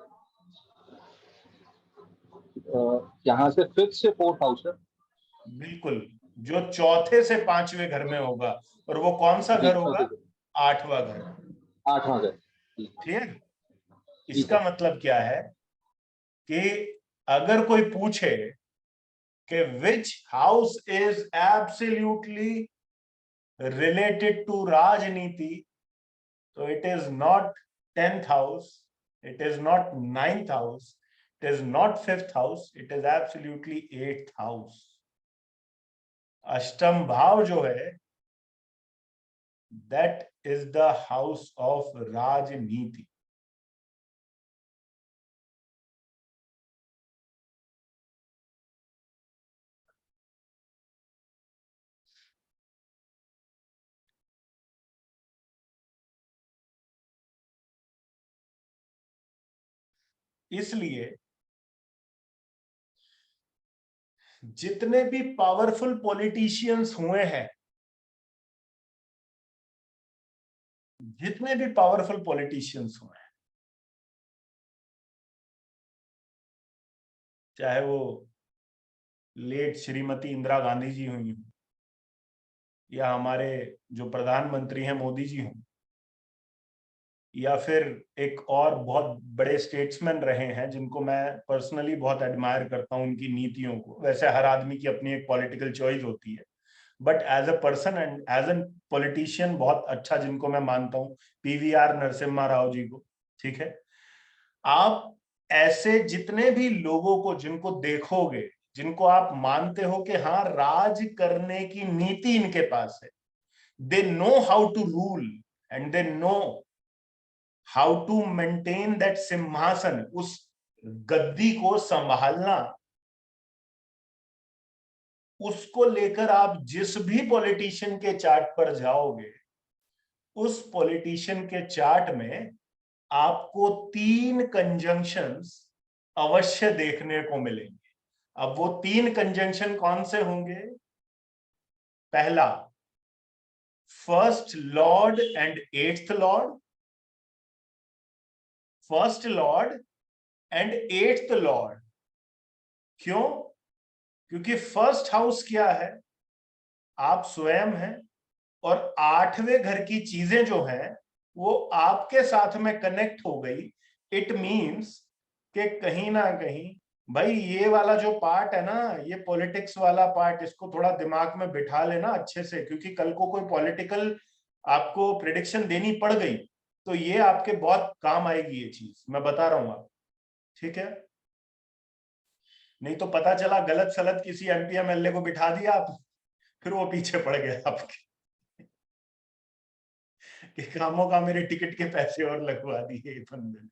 यहाँ से फिफ्थ से फोर्थ हाउस है। बिल्कुल, जो चौथे से पांचवें घर में होगा। और वो कौन सा घर होगा? आठवां घर। आठवां घर। क्लियर? इसका मतलब क्या है कि अगर कोई पूछे कि which house is absolutely related to rajniti, तो it is not tenth house, it is not ninth house, it is not fifth house, it is absolutely eighth house. अष्टम भाव जो है, that is the house of rajniti. इसलिए जितने भी पावरफुल पॉलिटिशियंस हुए हैं जितने भी पावरफुल पॉलिटिशियंस हुए हैं, चाहे वो लेट श्रीमती इंदिरा गांधी जी हुई या हमारे जो प्रधानमंत्री हैं मोदी जी हों, या फिर एक और बहुत बड़े स्टेट्समैन रहे हैं जिनको मैं पर्सनली बहुत एडमायर करता हूं उनकी नीतियों को। वैसे हर आदमी की अपनी एक पॉलिटिकल चॉइस होती है, but as a person and as an politician बहुत अच्छा जिनको मैं मानता हूं, पीवीआर नरसिम्हा राव जी को। ठीक है, आप ऐसे जितने भी लोगों को जिनको देखोगे, जिनको आप मानते हो कि हाँ राज करने की नीति इनके पास है, they know how to rule and they know how to maintain that singhasan, उस गद्दी को संभालना, उसको लेकर आप जिस भी पॉलिटिशियन के चार्ट पर जाओगे, उस पॉलिटिशियन के चार्ट में आपको 3 कंजंक्शंस अवश्य देखने को मिलेंगे। अब वो 3 कंजंक्शन कौन से होंगे? पहला, first lord and 8th Lord, first lord and 8th Lord. क्यों? क्योंकि फर्स्ट हाउस क्या है? आप स्वयं हैं, और 8वें घर की चीजें जो हैं वो आपके साथ में कनेक्ट हो गई। इट मीन्स कि कहीं ना कहीं भाई ये वाला जो पार्ट है ना, ये पॉलिटिक्स वाला पार्ट, इसको थोड़ा दिमाग में बिठा लेना अच्छे से, क्योंकि कल को कोई पॉलिटिकल आपको प्रेडिक्शन देनी पड़ गई तो ये आपके बहुत काम आएगी, ये चीज मैं बता रहा हूं आप। ठीक है, नहीं तो पता चला गलत सलत किसी एमपी एमएलए को बिठा दिया आप, फिर वो पीछे पड़ गया आपके कि कामों का मेरे टिकट के पैसे और लगवा दिए बंदे।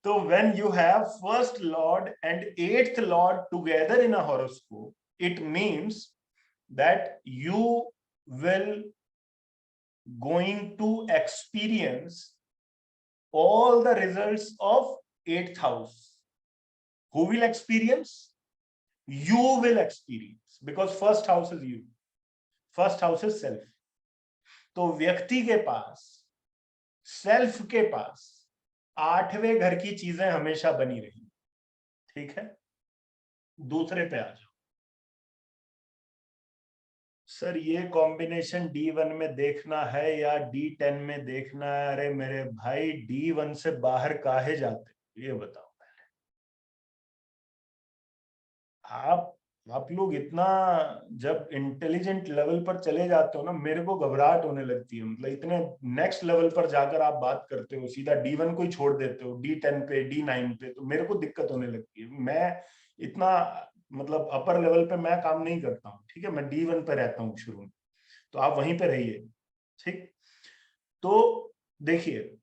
तो when you have first lord and 8th lord together in a horoscope, it means that you will going to experience all the results of 8th house. Who will experience? You will experience, because first house is you, first house is self. तो व्यक्ति के पास, सेल्फ के पास 8वें घर की चीजें हमेशा बनी रही। ठीक है, दूसरे पे आ जाओ। सर ये कॉम्बिनेशन D1 में देखना है या D10 में देखना है? अरे मेरे भाई, D1 से बाहर काहे जाते, ये बताओ पहले। आप लोग इतना जब इंटेलिजेंट लेवल पर चले जाते हो ना, मेरे को घबराहट होने लगती है। मतलब इतने नेक्स्ट लेवल पर जाकर आप बात करते हो, सीधा D1 को ही छोड़ देते हो D10 पे, D9 पे, तो मेरे को दिक्कत होने लगती है। मैं इतना मतलब अपर लेवल पे मैं काम नहीं करता हूँ। ठीक है, मैं D1 पे रहता हूँ शुरू में, तो आप वहीं पे रहिए। ठीक, तो देखिए,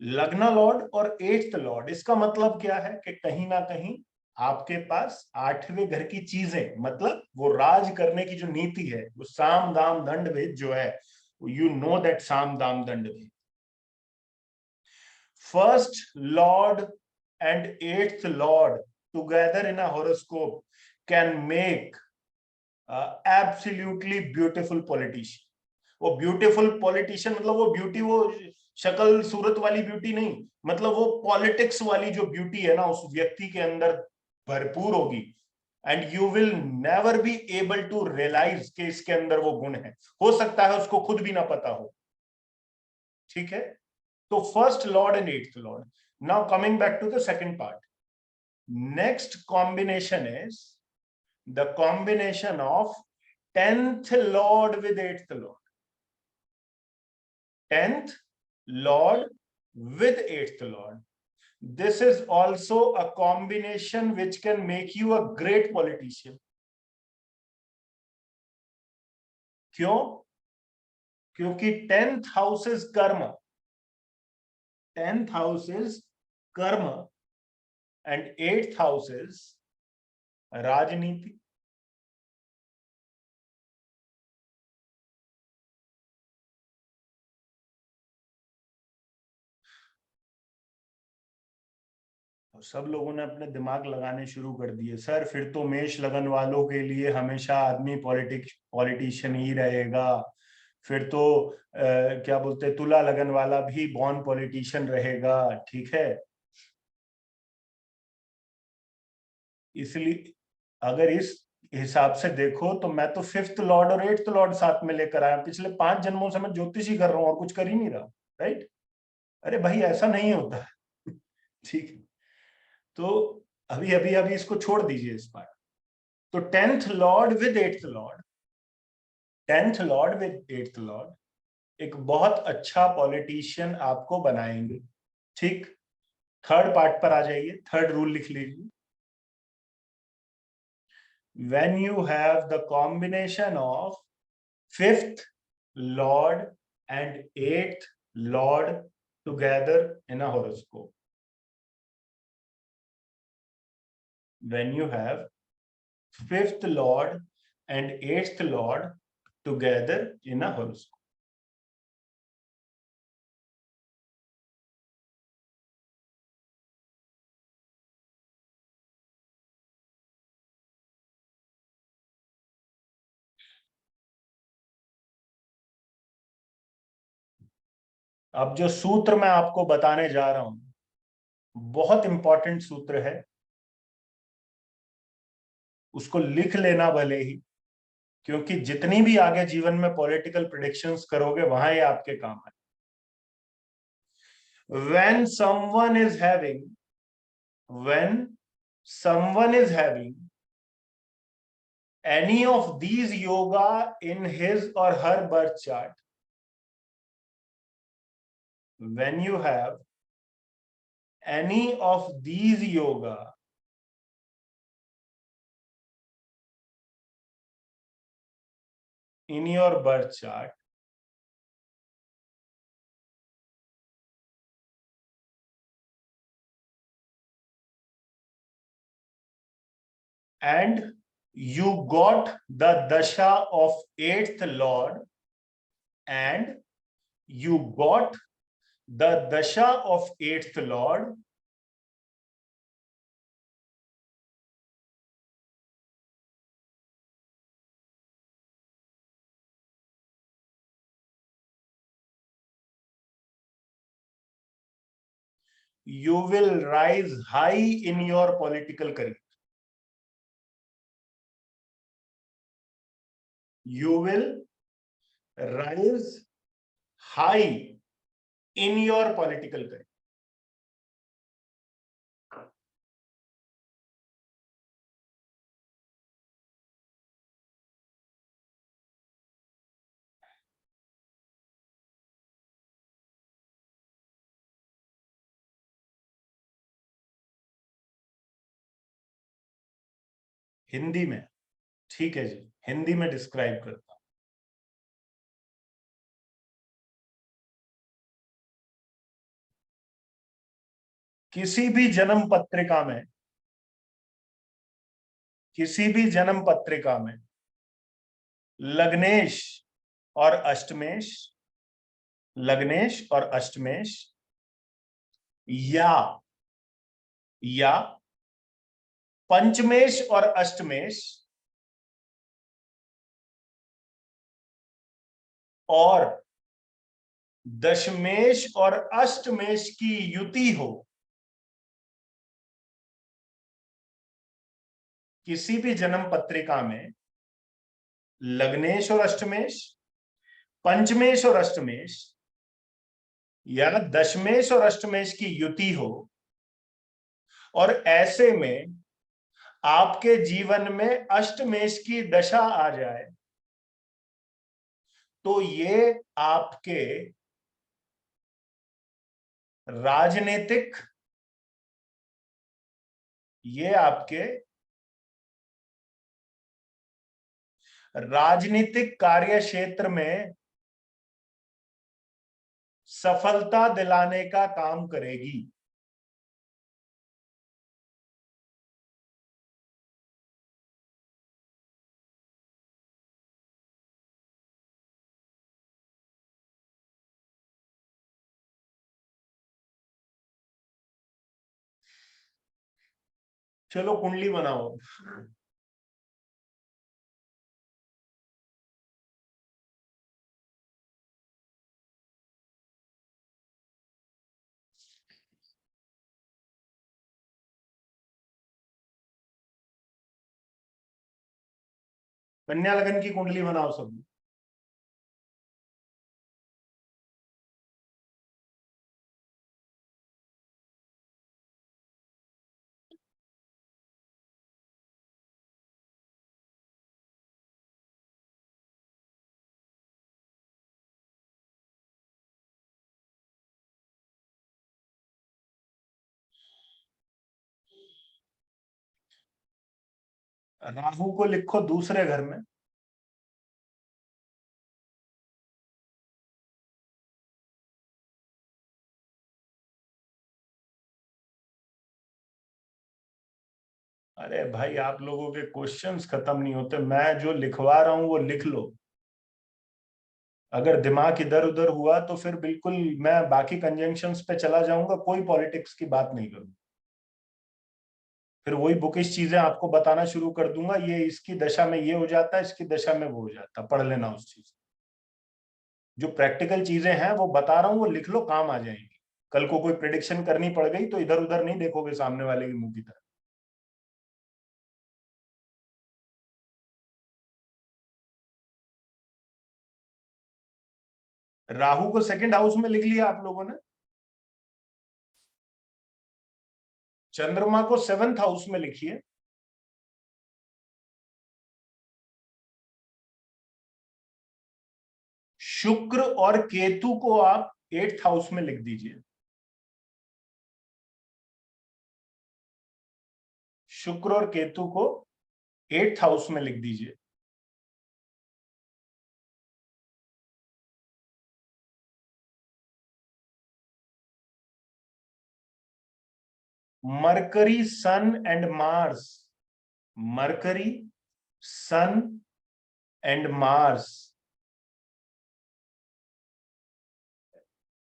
लग्न लॉर्ड और 8th लॉर्ड, इसका मतलब क्या है कि कहीं ना कहीं आपके पास 8वें घर की चीजें, मतलब वो राज करने की जो नीति है, वो साम दाम दंड भेद जो है, यू नो दैट साम दाम दंड भेद, first lord and 8th Lord together in a horoscope can make absolutely beautiful politician. वो ब्यूटीफुल पॉलिटिशियन मतलब वो ब्यूटी, वो शक्ल सूरत वाली ब्यूटी नहीं, मतलब वो पॉलिटिक्स वाली जो ब्यूटी है ना, उस व्यक्ति के अंदर भरपूर होगी। And you will never be able to realise कि इसके अंदर वो गुण है। हो सकता है उसको खुद भी ना पता हो। ठीक है, तो first lord and 8th lord. Now coming back to the second part, next combination is the combination of 10th lord with 8th lord. 10th lord with 8th lord. This is also a combination which can make you a great politician. क्यों? क्योंकि 10th house is karma. 10th house is karma and 8th house is राजनीति। सब लोगों ने अपने दिमाग लगाने शुरू कर दिए, सर फिर तो मेष लगन वालों के लिए हमेशा आदमी पॉलिटिशियन ही रहेगा, फिर तो क्या बोलते हैं, तुला लगन वाला भी बॉर्न पॉलिटिशियन रहेगा, ठीक है। इसलिए अगर इस हिसाब से देखो तो मैं तो 5th लॉर्ड और 8th लॉर्ड साथ में लेकर आया, पिछले 5 जन्मों से मैं ज्योतिष ही कर रहा हूं और कुछ कर ही नहीं रहा, राइट। अरे भाई ऐसा नहीं होता है। ठीक है, तो अभी अभी अभी इसको छोड़ दीजिए इस बार। तो 10th Lord with 8th Lord, 10th Lord with 8th Lord एक बहुत अच्छा पॉलिटिशियन आपको बनाएंगे, ठीक। थर्ड पार्ट पर आ जाइए, थर्ड रूल लिख लीजिए। when you have the combination of 5th lord and 8th lord together in a horoscope, when you have 5th lord and 8th lord together in a horoscope, अब जो सूत्र मैं आपको बताने जा रहा हूं बहुत इंपॉर्टेंट सूत्र है, उसको लिख लेना भले ही, क्योंकि जितनी भी आगे जीवन में पॉलिटिकल प्रेडिक्शंस करोगे वहां ये आपके काम है। when someone is having when someone is having any of these yoga in his or her birth chart, when you have any of these yoga in your birth chart, and you got the dasha of 8th lord, and you got the dasha of 8th lord, you will rise high in your political career. You will rise high in your political career. Hindi में, ठीक है जी, हिंदी में डिस्क्राइब करता हूं। किसी भी जन्म पत्रिका में, किसी भी जन्म पत्रिका में लग्नेश और अष्टमेश, लग्नेश और अष्टमेश या पंचमेश और अष्टमेश और दशमेश और अष्टमेश की युति हो, किसी भी जन्म पत्रिका में लग्नेश और अष्टमेश, पंचमेश और अष्टमेश या दशमेश और अष्टमेश की युति हो, और ऐसे में आपके जीवन में अष्टमेश की दशा आ जाए, तो ये आपके राजनीतिक, ये आपके राजनीतिक कार्य क्षेत्र में सफलता दिलाने का काम करेगी। चलो कुंडली बनाओ। कन्या लगन की कुंडली बनाओ सब। राहु को लिखो दूसरे घर में। अरे भाई, आप लोगों के क्वेश्चंस खत्म नहीं होते। मैं जो लिखवा रहा हूं वो लिख लो। अगर दिमाग इधर उधर हुआ तो फिर बिल्कुल मैं बाकी कंजंक्शंस पे चला जाऊंगा, कोई पॉलिटिक्स की बात नहीं करूंगा। फिर वही बुकिश चीजें आपको बताना शुरू कर दूंगा, ये इसकी दशा में ये हो जाता है, इसकी दशा में वो हो जाता है। पढ़ लेना उस चीज। जो प्रैक्टिकल चीजें हैं वो बता रहा हूँ, वो लिख लो, काम आ जाएंगी। कल को कोई प्रिडिक्शन करनी पड़ गई तो इधर उधर नहीं देखोगे सामने वाले के मुंह की तरफ। राहु को सेकंड हाउस में लिख लिया आप लोगों ने। चंद्रमा को सेवंथ हाउस में लिखिए। शुक्र और केतु को आप एट्थ हाउस में लिख दीजिए। शुक्र और केतु को एट्थ हाउस में लिख दीजिए। Mercury, sun and Mars. Mercury, sun and Mars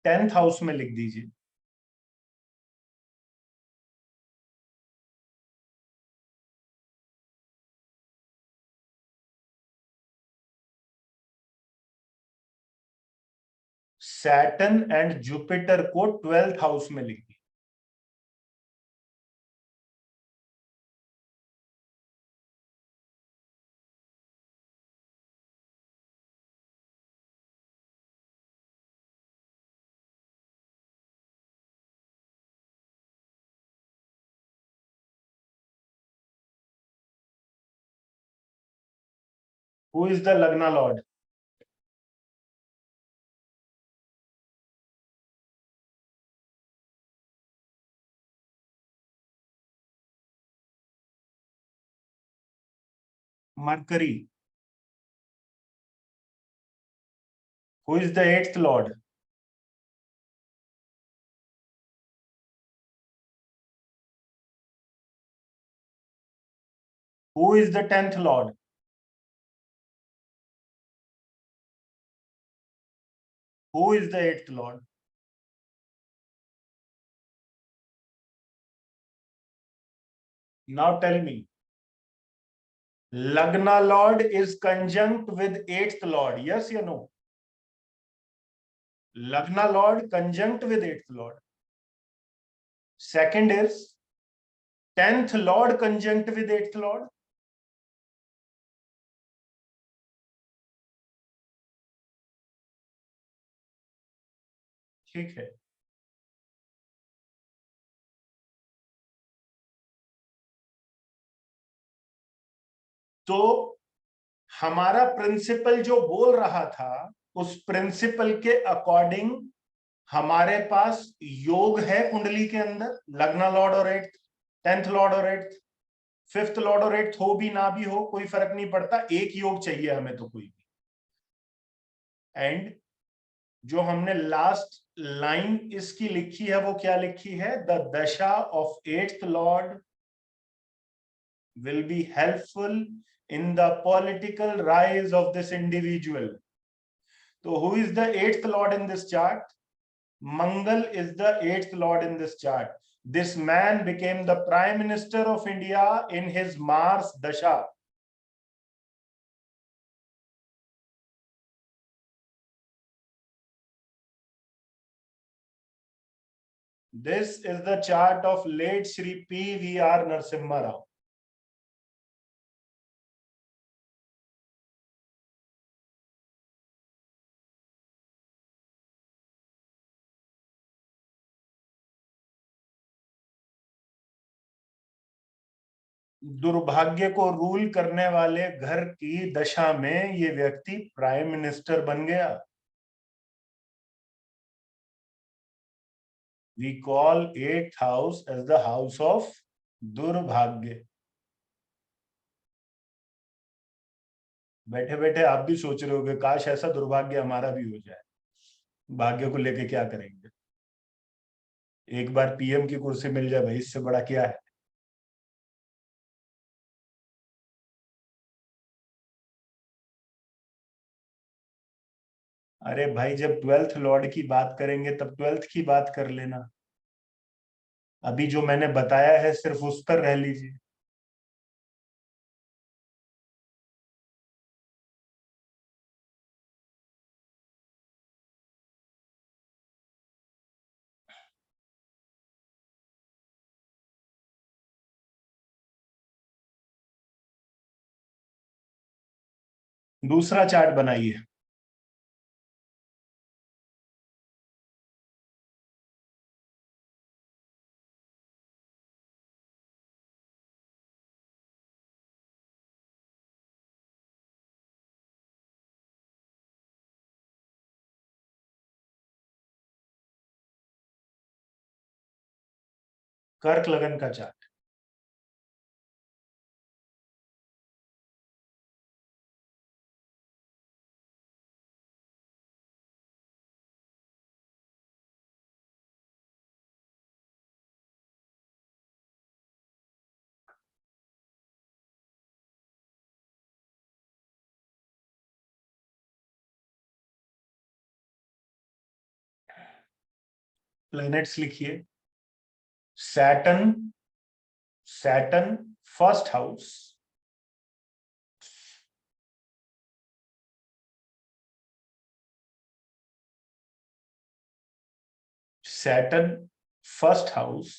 tenth house में लिख दीजिए। सैटर्न एंड जुपिटर को ट्वेल्थ हाउस में लिख दीजिए। Who is the lagna lord? Mercury. Who is the eighth lord? Who is the tenth lord? Who is the eighth lord? Now tell me. Lagna lord is conjunct with eighth lord, yes or no? Lagna lord conjunct with eighth lord. Second is 10th lord conjunct with eighth lord. ठीक है। तो हमारा प्रिंसिपल जो बोल रहा था, उस प्रिंसिपल के अकॉर्डिंग हमारे पास योग है कुंडली के अंदर। लग्ना लॉर्ड और एट्थ, टेंथ लॉर्ड और एट्थ, फिफ्थ लॉर्ड और एट्थ हो भी ना भी हो कोई फर्क नहीं पड़ता, एक योग चाहिए हमें तो कोई भी। एंड जो हमने लास्ट लाइन इसकी लिखी है वो क्या लिखी है? The dasha of eighth Lord will be helpful in the political rise of this individual. So who is the eighth lord in this chart? Mangal is the eighth lord in this chart. This man became the prime minister of India in his Mars dasha. This is the chart of late Shri P.V.R. Narasimha Rao. दुर्भाग्य को रूल करने वाले घर की दशा में ये व्यक्ति प्राइम मिनिस्टर बन गया। We call 8th house as the house of दुर्भाग्य। बैठे बैठे आप भी सोच रहे होगे काश ऐसा दुर्भाग्य हमारा भी हो जाए। भाग्य को लेके क्या करेंगे, एक बार पीएम की कुर्सी मिल जाए भाई, इससे बड़ा क्या है। अरे भाई जब 12th लॉर्ड की बात करेंगे तब 12th की बात कर लेना। अभी जो मैंने बताया है सिर्फ उस पर रह लीजिए। दूसरा चार्ट बनाइए। कर्क लगन का चार्ट। प्लैनेट्स लिखिए। Saturn, Saturn first house, Saturn first house,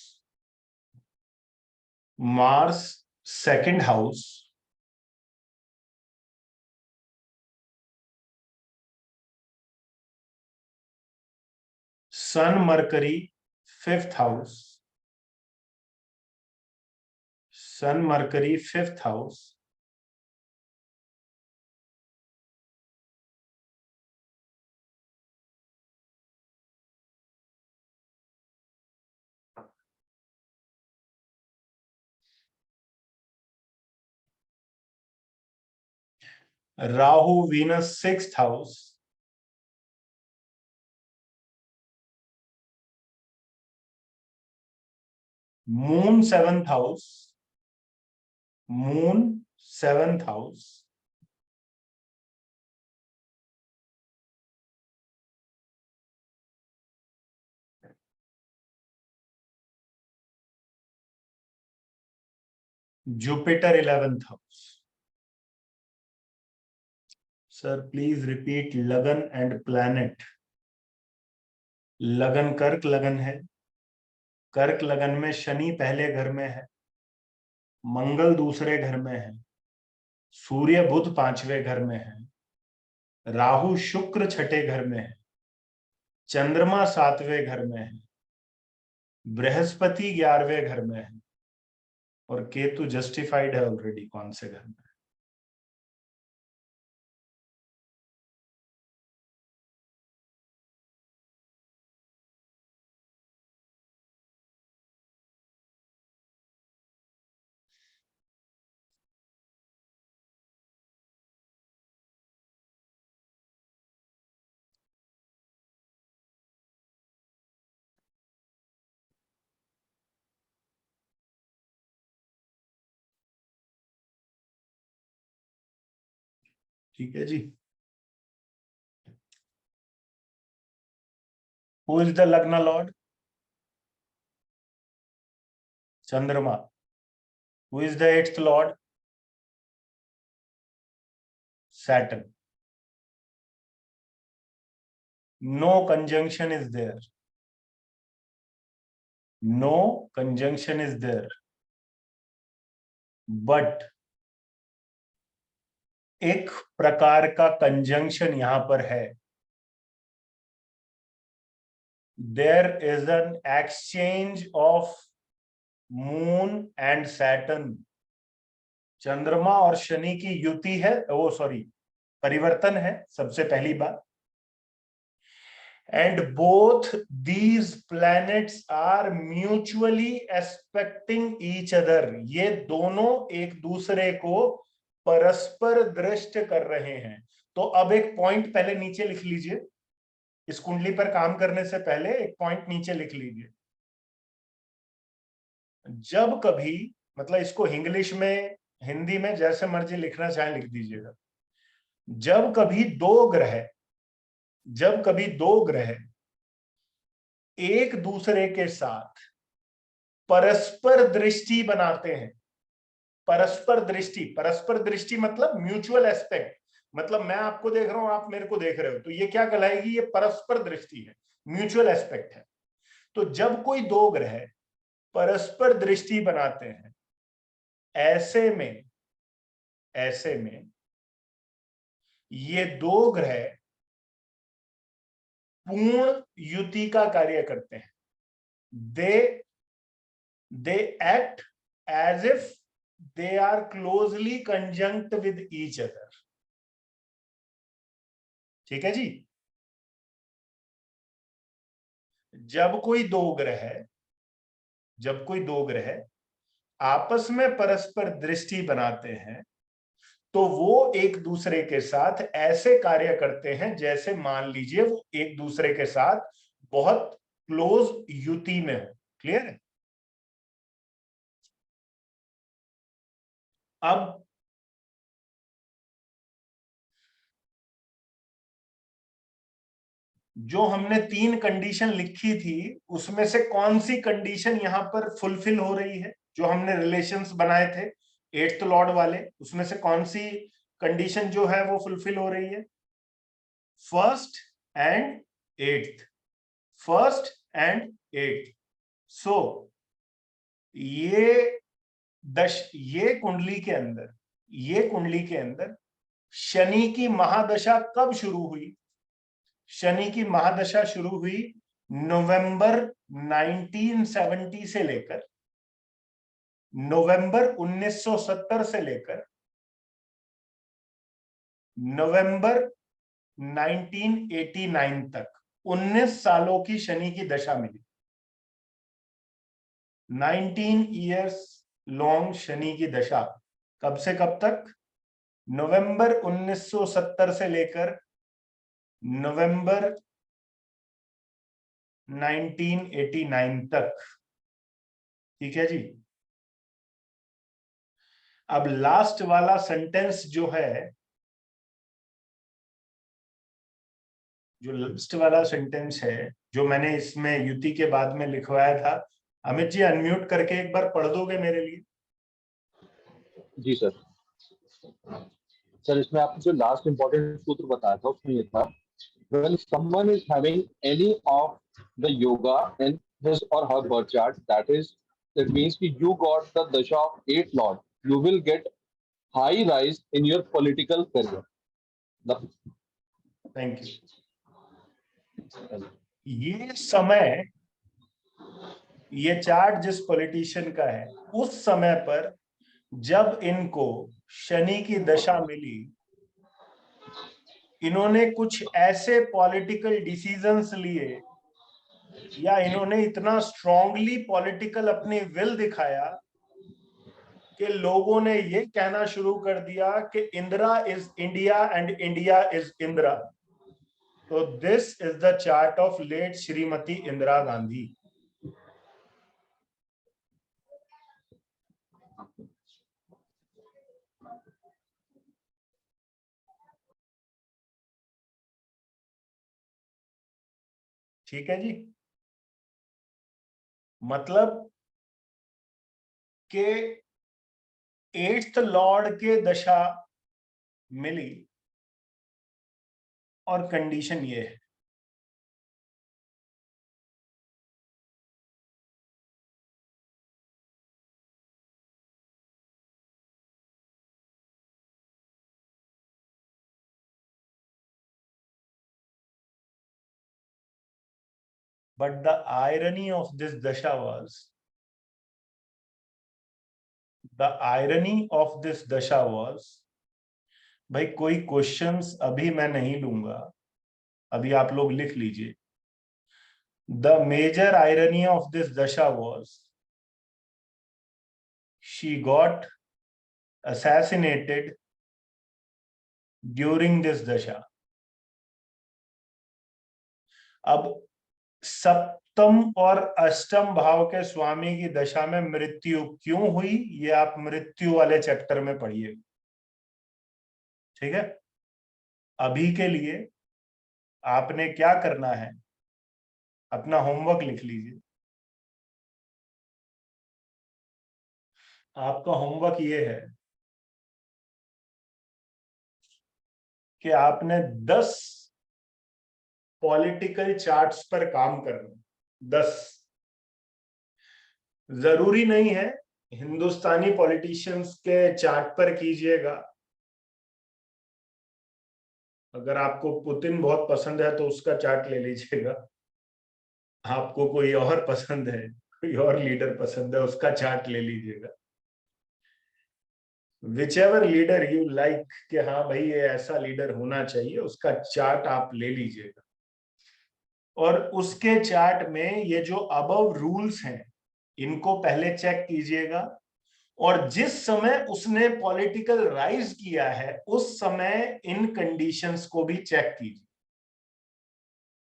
Mars second house, sun Mercury fifth house, sun Mercury fifth house, Rahu Venus sixth house, moon seventh house, moon seventh house, Jupiter 11th house. Sir please repeat लगन एंड प्लैनेट। लगन कर्क लगन है, कर्क लगन में शनि पहले घर में है, मंगल दूसरे घर में है, सूर्य बुध पांचवें घर में है, राहु शुक्र छठे घर में है, चंद्रमा सातवें घर में है, बृहस्पति 11वें घर में है, और केतु जस्टिफाइड है ऑलरेडी कौन से घर में। ठीक है जी। हु इज द लग्न लॉर्ड? चंद्रमा। Who is the 8th lord? Saturn. No conjunction is there, no conjunction is there, but एक प्रकार का कंजंक्शन यहां पर है। There is an exchange of moon and Saturn. चंद्रमा और शनि की युति है, वो सॉरी परिवर्तन है सबसे पहली बात। And both these planets are mutually aspecting each other, ये दोनों एक दूसरे को परस्पर दृष्ट कर रहे हैं। तो अब एक पॉइंट पहले नीचे लिख लीजिए, इस कुंडली पर काम करने से पहले एक पॉइंट नीचे लिख लीजिए। जब कभी, मतलब इसको इंग्लिश में हिंदी में जैसे मर्जी लिखना चाहे लिख दीजिएगा, जब कभी दो ग्रह एक दूसरे के साथ परस्पर दृष्टि बनाते हैं, परस्पर दृष्टि मतलब म्यूचुअल एस्पेक्ट, मतलब मैं आपको देख रहा हूं, आप मेरे को देख रहे हो, तो ये क्या कहलाएगी, ये परस्पर दृष्टि है, म्यूचुअल एस्पेक्ट है। तो जब कोई दो ग्रह परस्पर दृष्टि बनाते हैं, ऐसे में ये दो ग्रह पूर्ण युति का कार्य करते हैं। They act as if they are closely conjunct with each other. ठीक है जी। जब कोई दो ग्रह आपस में परस्पर दृष्टि बनाते हैं, तो वो एक दूसरे के साथ ऐसे कार्य करते हैं जैसे मान लीजिए वो एक दूसरे के साथ बहुत क्लोज युति में हो। क्लियर है? अब जो हमने 3 कंडीशन लिखी थी, उसमें से कौन सी कंडीशन यहां पर फुलफिल हो रही है? जो हमने रिलेशंस बनाए थे 8th लॉर्ड वाले, उसमें से कौन सी कंडीशन जो है वो फुलफिल हो रही है? First and 8th, first and 8th। सो ये कुंडली के अंदर शनि की महादशा कब शुरू हुई? शनि की महादशा शुरू हुई नवंबर 1970 से लेकर नवंबर 1970 से लेकर नवंबर 1989 तक 19 सालों की शनि की दशा मिली। 19 इयर्स लॉन्ग शनि की दशा, कब से कब तक? नवंबर 1970 से लेकर नवंबर 1989 तक। ठीक है जी। अब लास्ट वाला सेंटेंस जो है, जो मैंने इसमें युति के बाद में लिखवाया था, अमित जी अनम्यूट करके एक बार पढ़ दोगे मेरे लिए? जी सर। सर इसमें आपने जो लास्ट इंपॉर्टेंट सूत्र बताया था उसमें ये था, when someone is having any of the yoga in his or her birth chart, that means कि you got the dasha of 8 lord, you will get high rise in your political career. Thank you. ये चार्ट जिस पॉलिटिशियन का है, उस समय पर जब इनको शनि की दशा मिली, इन्होंने कुछ ऐसे पॉलिटिकल डिसीजंस लिए या इन्होंने इतना स्ट्रांगली पॉलिटिकल अपनी विल दिखाया कि लोगों ने ये कहना शुरू कर दिया कि Indira is India and India is Indira. तो this is the chart of late Shrimati Indira Gandhi. ठीक है जी। मतलब के 8th लॉर्ड के दशा मिली और कंडीशन ये है, but the irony of this dasha was the irony of this dasha was, भाई कोई क्वेश्चंस अभी मैं नहीं लूंगा, अभी आप लोग लिख लीजिए। The major irony of this dasha was she got assassinated during this दशा। अब सप्तम और अष्टम भाव के स्वामी की दशा में मृत्यु क्यों हुई, ये आप मृत्यु वाले चैप्टर में पढ़िए, ठीक है। अभी के लिए आपने क्या करना है, अपना होमवर्क लिख लीजिए। आपका होमवर्क ये है कि आपने 10 पॉलिटिकल चार्ट्स पर काम करना, 10। जरूरी नहीं है हिंदुस्तानी पॉलिटिशियंस के चार्ट पर कीजिएगा, अगर आपको पुतिन बहुत पसंद है तो उसका चार्ट ले लीजिएगा, आपको कोई और पसंद है, कोई और लीडर पसंद है, उसका चार्ट ले लीजिएगा। Which ever leader you like, कि हाँ भाई ये ऐसा लीडर होना चाहिए, उसका चार्ट आप ले लीजिएगा। और उसके चार्ट में ये जो अबव रूल्स हैं इनको पहले चेक कीजिएगा, और जिस समय उसने पॉलिटिकल राइज किया है उस समय इन कंडीशंस को भी चेक कीजिए,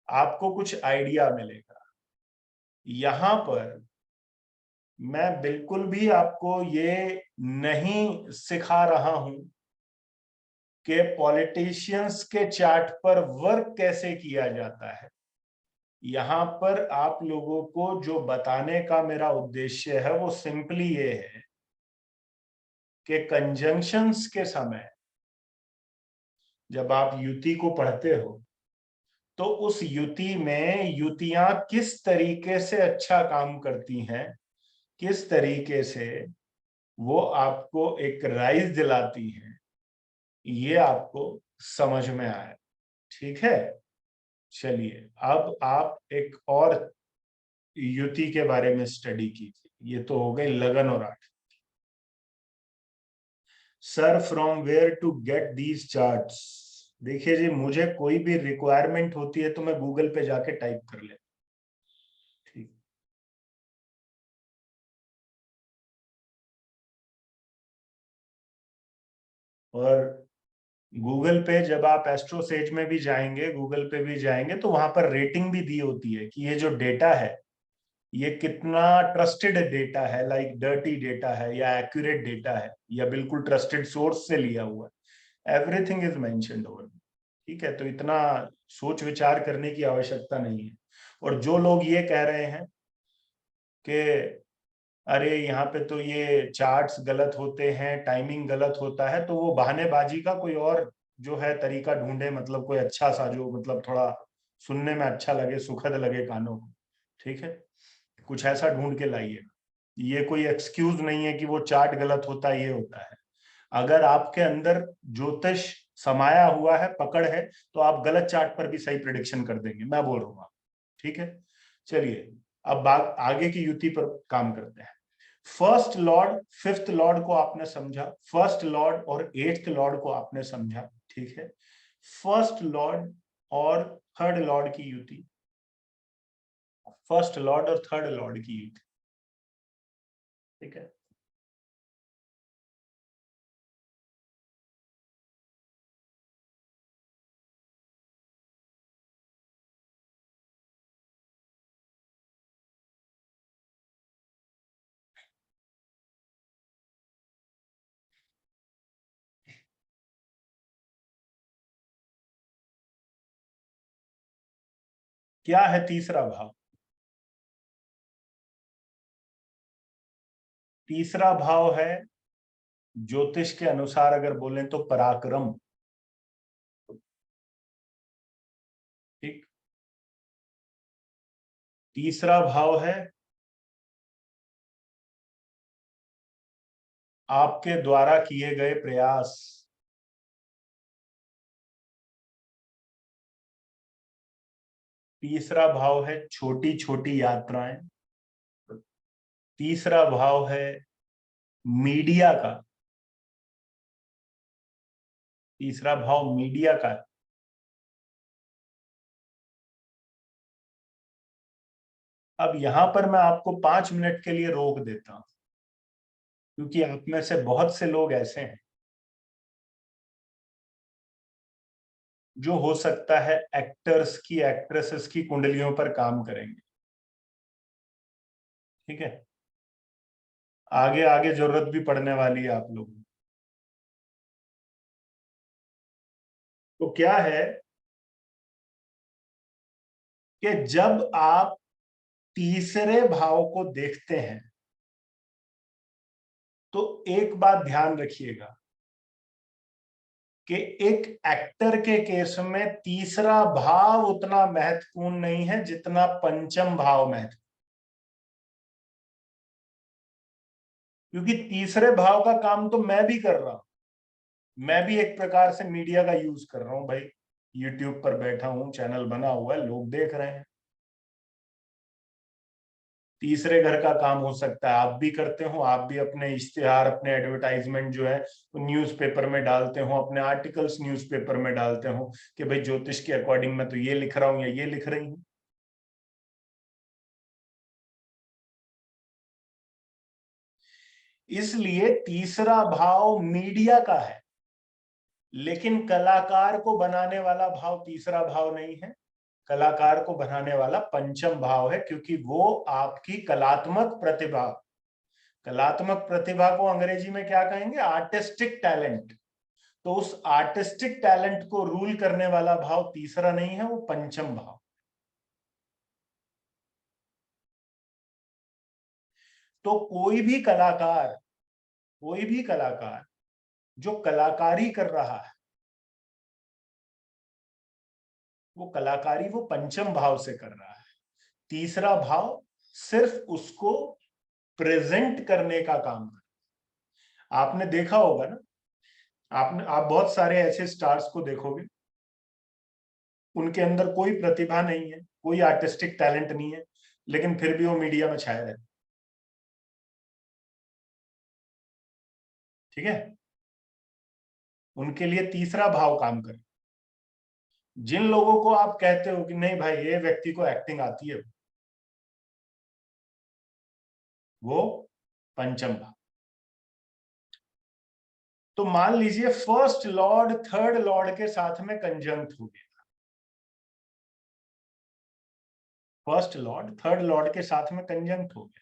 आपको कुछ आइडिया मिलेगा। यहां पर मैं बिल्कुल भी आपको ये नहीं सिखा रहा हूं कि पॉलिटिशियंस के चार्ट पर वर्क कैसे किया जाता है। यहां पर आप लोगों को जो बताने का मेरा उद्देश्य है वो सिंपली ये है कि कंजंक्शंस के समय जब आप युति को पढ़ते हो तो उस युति में युतियां किस तरीके से अच्छा काम करती हैं, किस तरीके से वो आपको एक राइज दिलाती हैं, ये आपको समझ में आए, ठीक है। चलिए अब आप एक और युति के बारे में स्टडी कीजिए। ये तो हो गई लगन और आठ। Sir from where to get these charts, देखिए जी मुझे कोई भी रिक्वायरमेंट होती है तो मैं गूगल पे जाके टाइप कर ले, ठीक। और गूगल पे जब आप एस्ट्रोसेज में भी जाएंगे, गूगल पे भी जाएंगे, तो वहां पर रेटिंग भी दी होती है कि ये जो डेटा है ये कितना ट्रस्टेड डेटा है, लाइक डर्टी डेटा है या एक्यूरेट डेटा है या बिल्कुल ट्रस्टेड सोर्स से लिया हुआ है। एवरीथिंग इज मेंशन्ड ओवर, ठीक है। तो इतना सोच विचार करने की आवश्यकता नहीं है। और जो लोग ये कह रहे हैं कि अरे यहाँ पे तो ये चार्ट्स गलत होते हैं, टाइमिंग गलत होता है, तो वो बहानेबाजी का कोई और जो है तरीका ढूंढे, मतलब कोई अच्छा सा जो मतलब थोड़ा सुनने में अच्छा लगे, सुखद लगे कानों को, ठीक है। कुछ ऐसा ढूंढ के लाइए, ये कोई एक्सक्यूज नहीं है कि वो चार्ट गलत होता है, ये होता है। अगर आपके अंदर ज्योतिष समाया हुआ है, पकड़ है, तो आप गलत चार्ट पर भी सही प्रिडिक्शन कर देंगे, मैं बोल रहा हूँ, ठीक है। चलिए अब आगे की युति पर काम करते हैं। फर्स्ट लॉर्ड फिफ्थ लॉर्ड को आपने समझा, फर्स्ट लॉर्ड और एट्थ लॉर्ड को आपने समझा, ठीक है। फर्स्ट लॉर्ड और थर्ड लॉर्ड की युति, फर्स्ट लॉर्ड और थर्ड लॉर्ड की युति, ठीक है। क्या है तीसरा भाव? तीसरा भाव है ज्योतिष के अनुसार अगर बोलें तो पराक्रम, ठीक। तीसरा भाव है आपके द्वारा किए गए प्रयास, तीसरा भाव है छोटी छोटी यात्राएं, तीसरा भाव है मीडिया का, तीसरा भाव मीडिया का है। अब यहां पर मैं आपको 5 मिनट के लिए रोक देता हूं, क्योंकि आप में से बहुत से लोग ऐसे हैं जो हो सकता है एक्टर्स की, एक्ट्रेसेस की कुंडलियों पर काम करेंगे। ठीक है, आगे आगे जरूरत भी पड़ने वाली है आप लोगों को। तो क्या है कि जब आप तीसरे भाव को देखते हैं तो एक बात ध्यान रखिएगा कि एक एक्टर के केस में तीसरा भाव उतना महत्वपूर्ण नहीं है जितना पंचम भाव महत्वपूर्ण, क्योंकि तीसरे भाव का काम तो मैं भी कर रहा हूं। मैं भी एक प्रकार से मीडिया का यूज कर रहा हूं भाई। यूट्यूब पर बैठा हूं, चैनल बना हुआ है, लोग देख रहे हैं। तीसरे घर का काम हो सकता है आप भी करते हो, आप भी अपने इश्तिहार, अपने एडवर्टाइजमेंट जो है न्यूज़पेपर में डालते हो, अपने आर्टिकल्स न्यूज़पेपर में डालते हो कि भाई ज्योतिष के अकॉर्डिंग मैं तो ये लिख रहा हूं या ये लिख रही हूं। इसलिए तीसरा भाव मीडिया का है, लेकिन कलाकार को बनाने वाला भाव तीसरा भाव नहीं है। कलाकार को बनाने वाला पंचम भाव है, क्योंकि वो आपकी कलात्मक प्रतिभा, कलात्मक प्रतिभा को अंग्रेजी में क्या कहेंगे, आर्टिस्टिक टैलेंट। तो उस आर्टिस्टिक टैलेंट को रूल करने वाला भाव तीसरा नहीं है, वो पंचम भाव। तो कोई भी कलाकार जो कलाकारी कर रहा है, वो कलाकारी वो पंचम भाव से कर रहा है। तीसरा भाव सिर्फ उसको प्रेजेंट करने का काम कर। आपने देखा होगा ना, आप बहुत सारे ऐसे स्टार्स को देखोगे, उनके अंदर कोई प्रतिभा नहीं है, कोई आर्टिस्टिक टैलेंट नहीं है, लेकिन फिर भी वो मीडिया में छाए रहते। ठीक है, उनके लिए तीसरा भाव काम करे। जिन लोगों को आप कहते हो कि नहीं भाई ये व्यक्ति को एक्टिंग आती है, वो पंचम भाव। तो मान लीजिए फर्स्ट लॉर्ड थर्ड लॉर्ड के साथ में कंजंक्ट हो गया, फर्स्ट लॉर्ड थर्ड लॉर्ड के साथ में कंजंक्ट हो गया।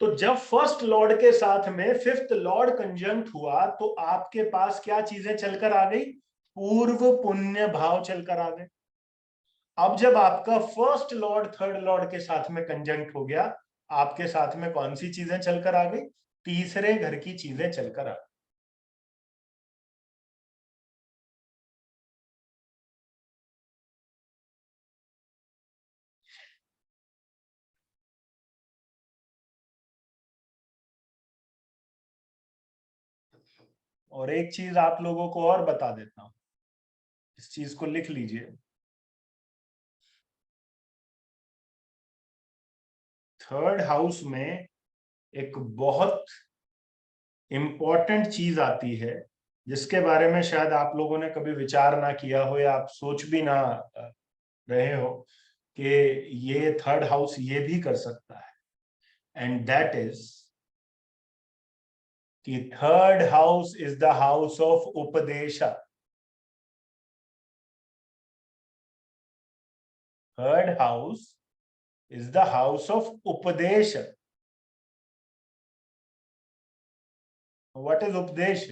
तो जब फर्स्ट लॉर्ड के साथ में फिफ्थ लॉर्ड कंजंक्ट हुआ, तो आपके पास क्या चीजें चलकर आ गई, पूर्व पुण्य भाव चलकर आ गए। अब जब आपका फर्स्ट लॉर्ड थर्ड लॉर्ड के साथ में कंजंक्ट हो गया, आपके साथ में कौन सी चीजें चलकर आ गई, तीसरे घर की चीजें चलकर आ गई। और एक चीज आप लोगों को और बता देता हूं, इस चीज को लिख लीजिए। थर्ड हाउस में एक बहुत इंपॉर्टेंट चीज आती है, जिसके बारे में शायद आप लोगों ने कभी विचार ना किया हो, या आप सोच भी ना रहे हो कि ये थर्ड हाउस ये भी कर सकता है। एंड दैट इज कि third house is the house of upadesh. Third house is the house of upadesh. What is upadesh?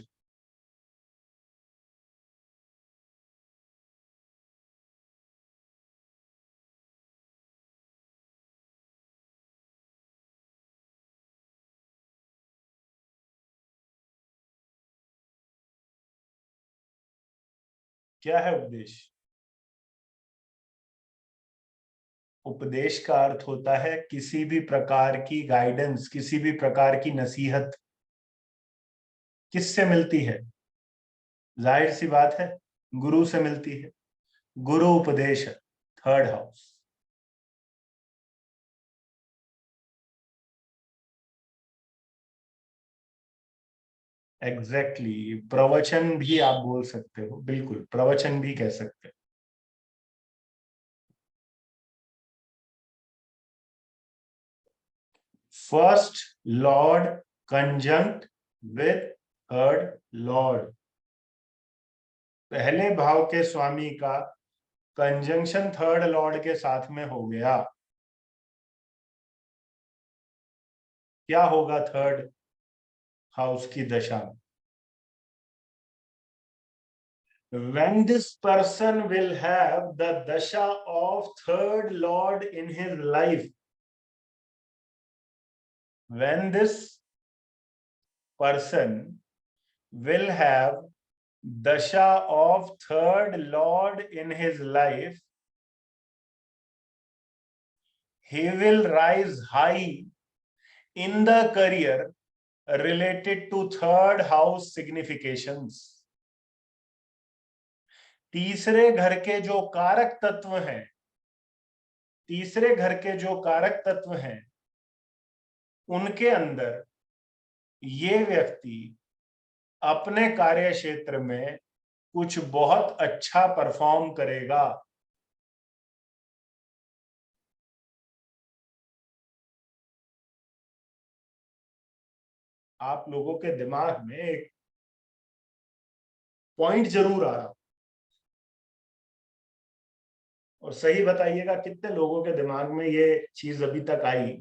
क्या है उपदेश? उपदेश का अर्थ होता है किसी भी प्रकार की गाइडेंस, किसी भी प्रकार की नसीहत। किससे मिलती है? जाहिर सी बात है, गुरु से मिलती है। गुरु उपदेश, थर्ड हाउस। एग्जैक्टली, प्रवचन भी आप बोल सकते हो, बिल्कुल प्रवचन भी कह सकते हो। First Lord conjunct with third Lord, पहले भाव के स्वामी का कंजंक्शन थर्ड लॉर्ड के साथ में हो गया, क्या होगा थर्ड हाउस की दशा में? When this person will have the dasha of third lord in his life, when this person will have dasha of third lord in his life, he will rise high in the career related to third house significations. तीसरे घर के जो कारक तत्व हैं, तीसरे घर के जो कारक तत्व हैं, उनके अंदर ये व्यक्ति अपने कार्य क्षेत्र में कुछ बहुत अच्छा परफॉर्म करेगा। आप लोगों के दिमाग में एक पॉइंट जरूर आ रहा, और सही बताइएगा कितने लोगों के दिमाग में ये चीज अभी तक आई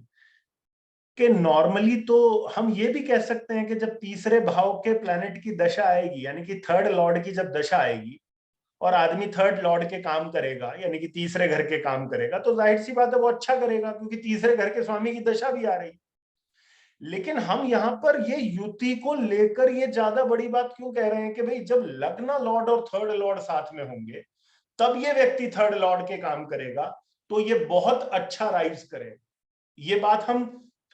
कि नॉर्मली तो हम ये भी कह सकते हैं कि जब तीसरे भाव के प्लैनेट की दशा आएगी, यानी कि थर्ड लॉर्ड की जब दशा आएगी और आदमी थर्ड लॉर्ड के काम करेगा, यानी कि तीसरे घर के काम करेगा, तो जाहिर सी बात है वो अच्छा करेगा, क्योंकि तीसरे घर के स्वामी की दशा भी आ रही। लेकिन हम यहाँ पर ये युति को लेकर ये ज्यादा बड़ी बात क्यों कह रहे हैं कि भाई जब लग्न लॉर्ड और थर्ड लॉर्ड साथ में होंगे तब ये व्यक्ति थर्ड लॉर्ड के काम करेगा, तो ये बहुत अच्छा राइज करेगा। ये बात हम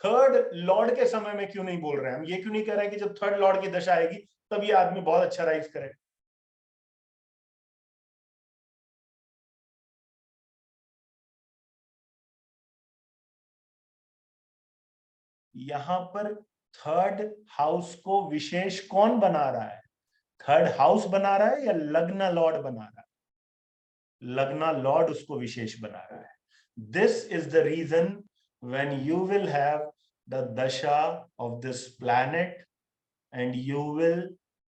थर्ड लॉर्ड के समय में क्यों नहीं बोल रहे हैं? हम ये क्यों नहीं कह रहे हैं कि जब थर्ड लॉर्ड की दशा आएगी तब ये आदमी बहुत अच्छा राइज करेगा? यहां पर थर्ड हाउस को विशेष कौन बना रहा है? थर्ड हाउस बना रहा है या लग्न लॉर्ड बना रहा है? लग्न लॉर्ड उसको विशेष बना रहा है। This is the reason when you will have the dasha of this planet and you will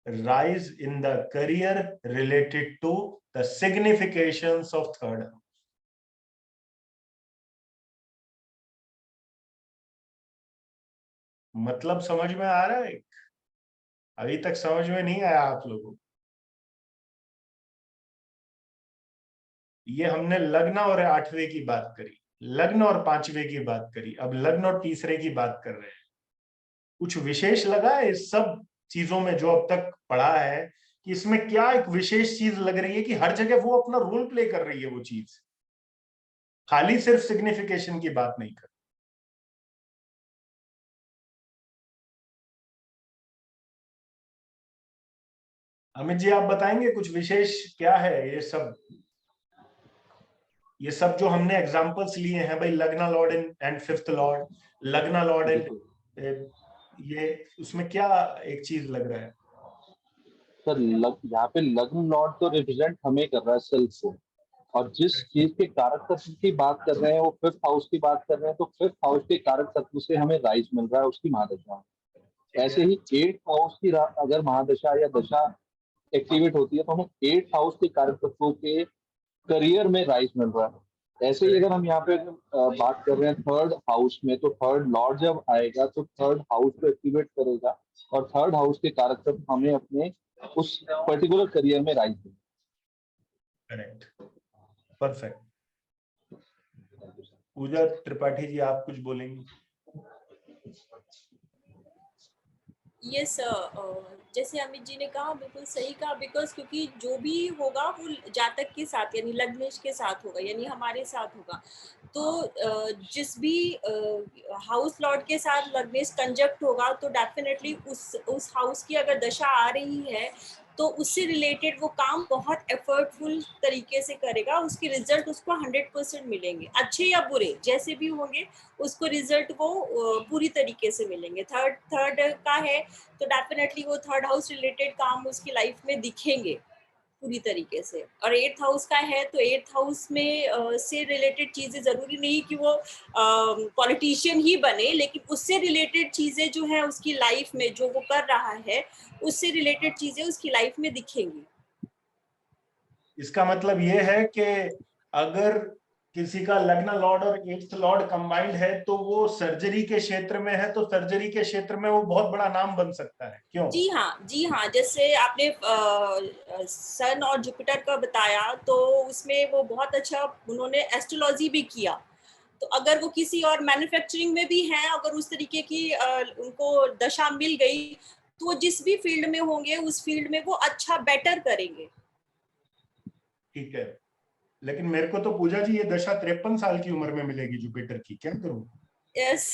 rise in the career related to the significations of third house. मतलब समझ में आ रहा है? अभी तक समझ में नहीं आया आप लोगों को? ये हमने लग्न और आठवें की बात करी, लग्न और पांचवें की बात करी, अब लग्न और तीसरे की बात कर रहे हैं। कुछ विशेष लगा है इस सब चीजों में जो अब तक पढ़ा है कि इसमें क्या एक विशेष चीज लग रही है कि हर जगह वो अपना रोल प्ले कर रही है वो चीज, खाली सिर्फ सिग्निफिकेशन की बात नहीं कर। अमित जी आप बताएंगे कुछ विशेष क्या है ये सब? ये सब जो हमने एग्जांपल्स लिए हैं भाई, लग्न लॉर्ड एंड फिफ्थ लॉर्ड, लग्न लॉर्ड एंड ये, उसमें क्या एक चीज लग रहा है सर? यहाँ पे लग्न लॉर्ड तो रिप्रेजेंट हमें कर रहा है, सेल्फ को, और जिस चीज के कारक तत्व की बात कर रहे हैं वो फिफ्थ हाउस की बात कर रहे हैं, तो फिफ्थ हाउस के कारक तत्व से हमें राइज मिल रहा है उसकी महादशा। ऐसे ही एट्थ हाउस की अगर महादशा या दशा एक्टिवेट होती है तो हमें एट्थ हाउस के कारक तत्वों के करियर में राइज मिल रहा है। ऐसे ही अगर हम यहाँ पे बात कर रहे हैं थर्ड हाउस में, तो थर्ड लॉर्ड जब आएगा तो थर्ड हाउस को एक्टिवेट करेगा और थर्ड हाउस के कारक तत्व हमें अपने उस पर्टिकुलर करियर में राइज देंगे। Correct, perfect. पूजा त्रिपाठी जी आप कुछ बोलेंगे? यस, जैसे अमित जी ने कहा बिल्कुल सही कहा, बिकॉज क्योंकि जो भी होगा वो जातक के साथ यानी लग्नेश के साथ होगा, यानी हमारे साथ होगा। तो जिस भी हाउस लॉर्ड के साथ लग्नेश कंजक्ट होगा तो डेफिनेटली उस हाउस की अगर दशा आ रही है तो उससे रिलेटेड वो काम बहुत एफर्टफुल तरीके से करेगा, उसके रिजल्ट उसको 100% मिलेंगे, अच्छे या बुरे जैसे भी होंगे उसको रिजल्ट वो पूरी तरीके से मिलेंगे। थर्ड का है तो डेफिनेटली वो थर्ड हाउस रिलेटेड काम उसकी लाइफ में दिखेंगे पूरी तरीके से। और 8th हाउस का है तो 8th हाउस में से रिलेटेड चीजें, जरूरी नहीं कि वो पॉलिटिशियन ही बने, लेकिन उससे रिलेटेड चीजें जो है उसकी लाइफ में जो वो कर रहा है उससे रिलेटेड चीजें उसकी लाइफ में दिखेंगी। इसका मतलब ये है कि अगर किसी का लग्न लॉर्ड और 8th लॉर्ड कंबाइंड है तो वो सर्जरी के क्षेत्र में है, तो सर्जरी के क्षेत्र में वो बहुत बड़ा नाम बन सकता है। क्यों? जी हाँ, जैसे आपने सन और जुपिटर का बताया तो उसमें वो बहुत अच्छा उन्होंने एस्ट्रोलॉजी भी किया। तो अगर वो किसी और मैन्युफैक्चरिंग में भी हैं, अगर उस तरीके की उनको दशा मिल गई तो वो जिस भी फील्ड में होंगे उस फील्ड में वो अच्छा बेटर करेंगे। ठीक है, लेकिन मेरे को तो पूजा जी ये दशा 53 साल की उम्र में मिलेगी जुपिटर की, क्या करूं? यस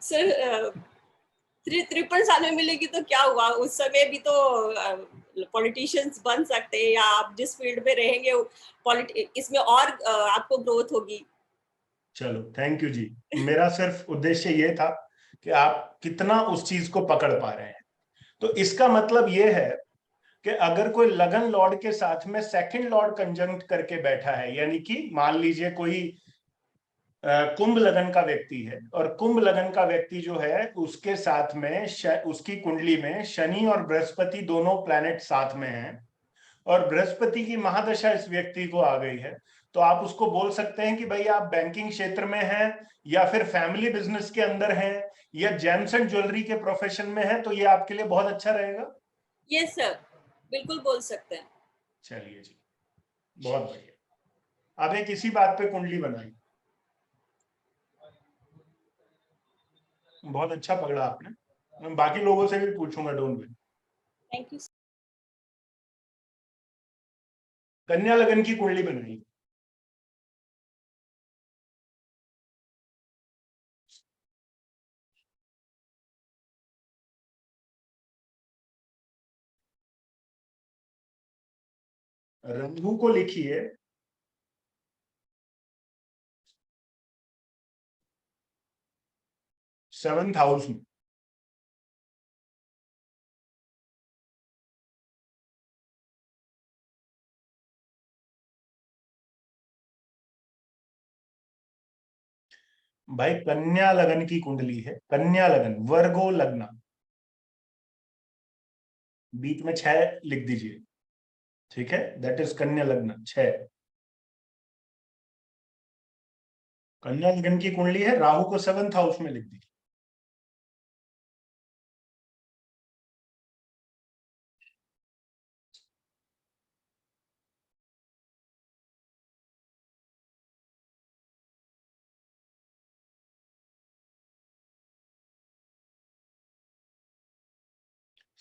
सर, 53 साल में मिलेगी तो क्या हुआ, उस समय भी तो पॉलिटिशियंस बन सकते हैं, या आप जिस फील्ड में रहेंगे इसमें और आपको ग्रोथ होगी। चलो थैंक यू जी, मेरा सिर्फ उद्देश्य ये था कि आप कितना उस चीज को पकड़ पा रहे हैं। तो इसका मतलब ये है कि अगर कोई लगन लॉर्ड के साथ में सेकंड लॉर्ड कंजंक्ट करके बैठा है, यानी कि मान लीजिए कोई कुंभ लगन का व्यक्ति है, और कुंभ लगन का व्यक्ति जो है उसके साथ में उसकी कुंडली में शनि और बृहस्पति दोनों प्लैनेट साथ में हैं, और बृहस्पति की महादशा इस व्यक्ति को आ गई है, तो आप उसको बोल सकते हैं कि भाई आप बैंकिंग क्षेत्र में हैं, या फिर फैमिली बिजनेस के अंदर हैं, या जेम्स एंड ज्वेलरी के प्रोफेशन में है, तो ये आपके लिए बहुत अच्छा रहेगा। यस सर, बिल्कुल बोल सकते हैं। चलिए जी, बहुत बढ़िया। अब एक इसी बात पे कुंडली बनाई, बहुत अच्छा पकड़ा आपने, मैं बाकी लोगों से भी पूछूंगा, डोंट वरी। Thank you. कन्या लगन की कुंडली बनाई। राहु को लिखिए 7th हाउस में। भाई कन्या लगन की कुंडली है, कन्या लगन, वर्गो लगना, बीच में 6 लिख दीजिए, ठीक है, दैट इज कन्या लग्न 6। कन्या लगन की कुंडली है, राहु को 7th हाउस में लिख दीजिए।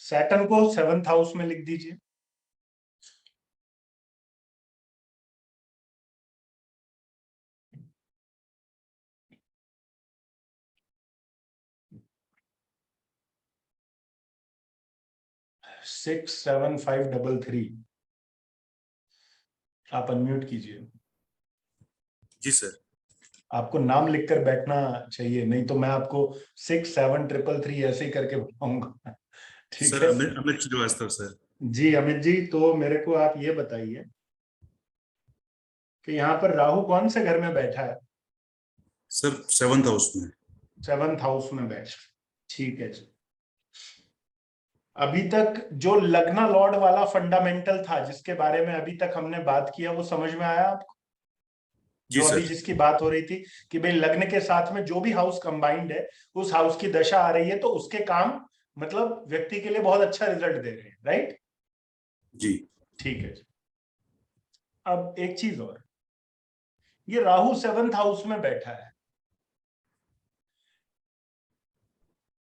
सैटर्न को 7th हाउस में लिख दीजिए। सिक्स 7 5 3 3। आप अनम्यूट कीजिए। जी सर। आपको नाम लिखकर बैठना चाहिए, नहीं तो मैं आपको 6 7 3 3 ऐसे ही करके बताऊंगा। ठीक सर है अमित अमित श्रीवास्तव सर। जी अमित जी, तो मेरे को आप ये बताइए कि यहाँ पर राहु कौन से घर में बैठा है? सर 7th हाउस में। 7th हाउस में बैठा, ठीक है जी। अभी तक जो लग्ना लॉर्ड वाला फंडामेंटल था जिसके बारे में अभी तक हमने बात किया, वो समझ में आया आपको? जी जो अभी सर। जिसकी बात हो रही थी कि भाई लग्न के साथ में जो भी हाउस कंबाइंड है, उस हाउस की दशा आ रही है, तो उसके काम मतलब व्यक्ति के लिए बहुत अच्छा रिजल्ट दे रहे हैं, राइट? जी। ठीक है जी। अब एक चीज और, ये राहु 7th हाउस में बैठा है,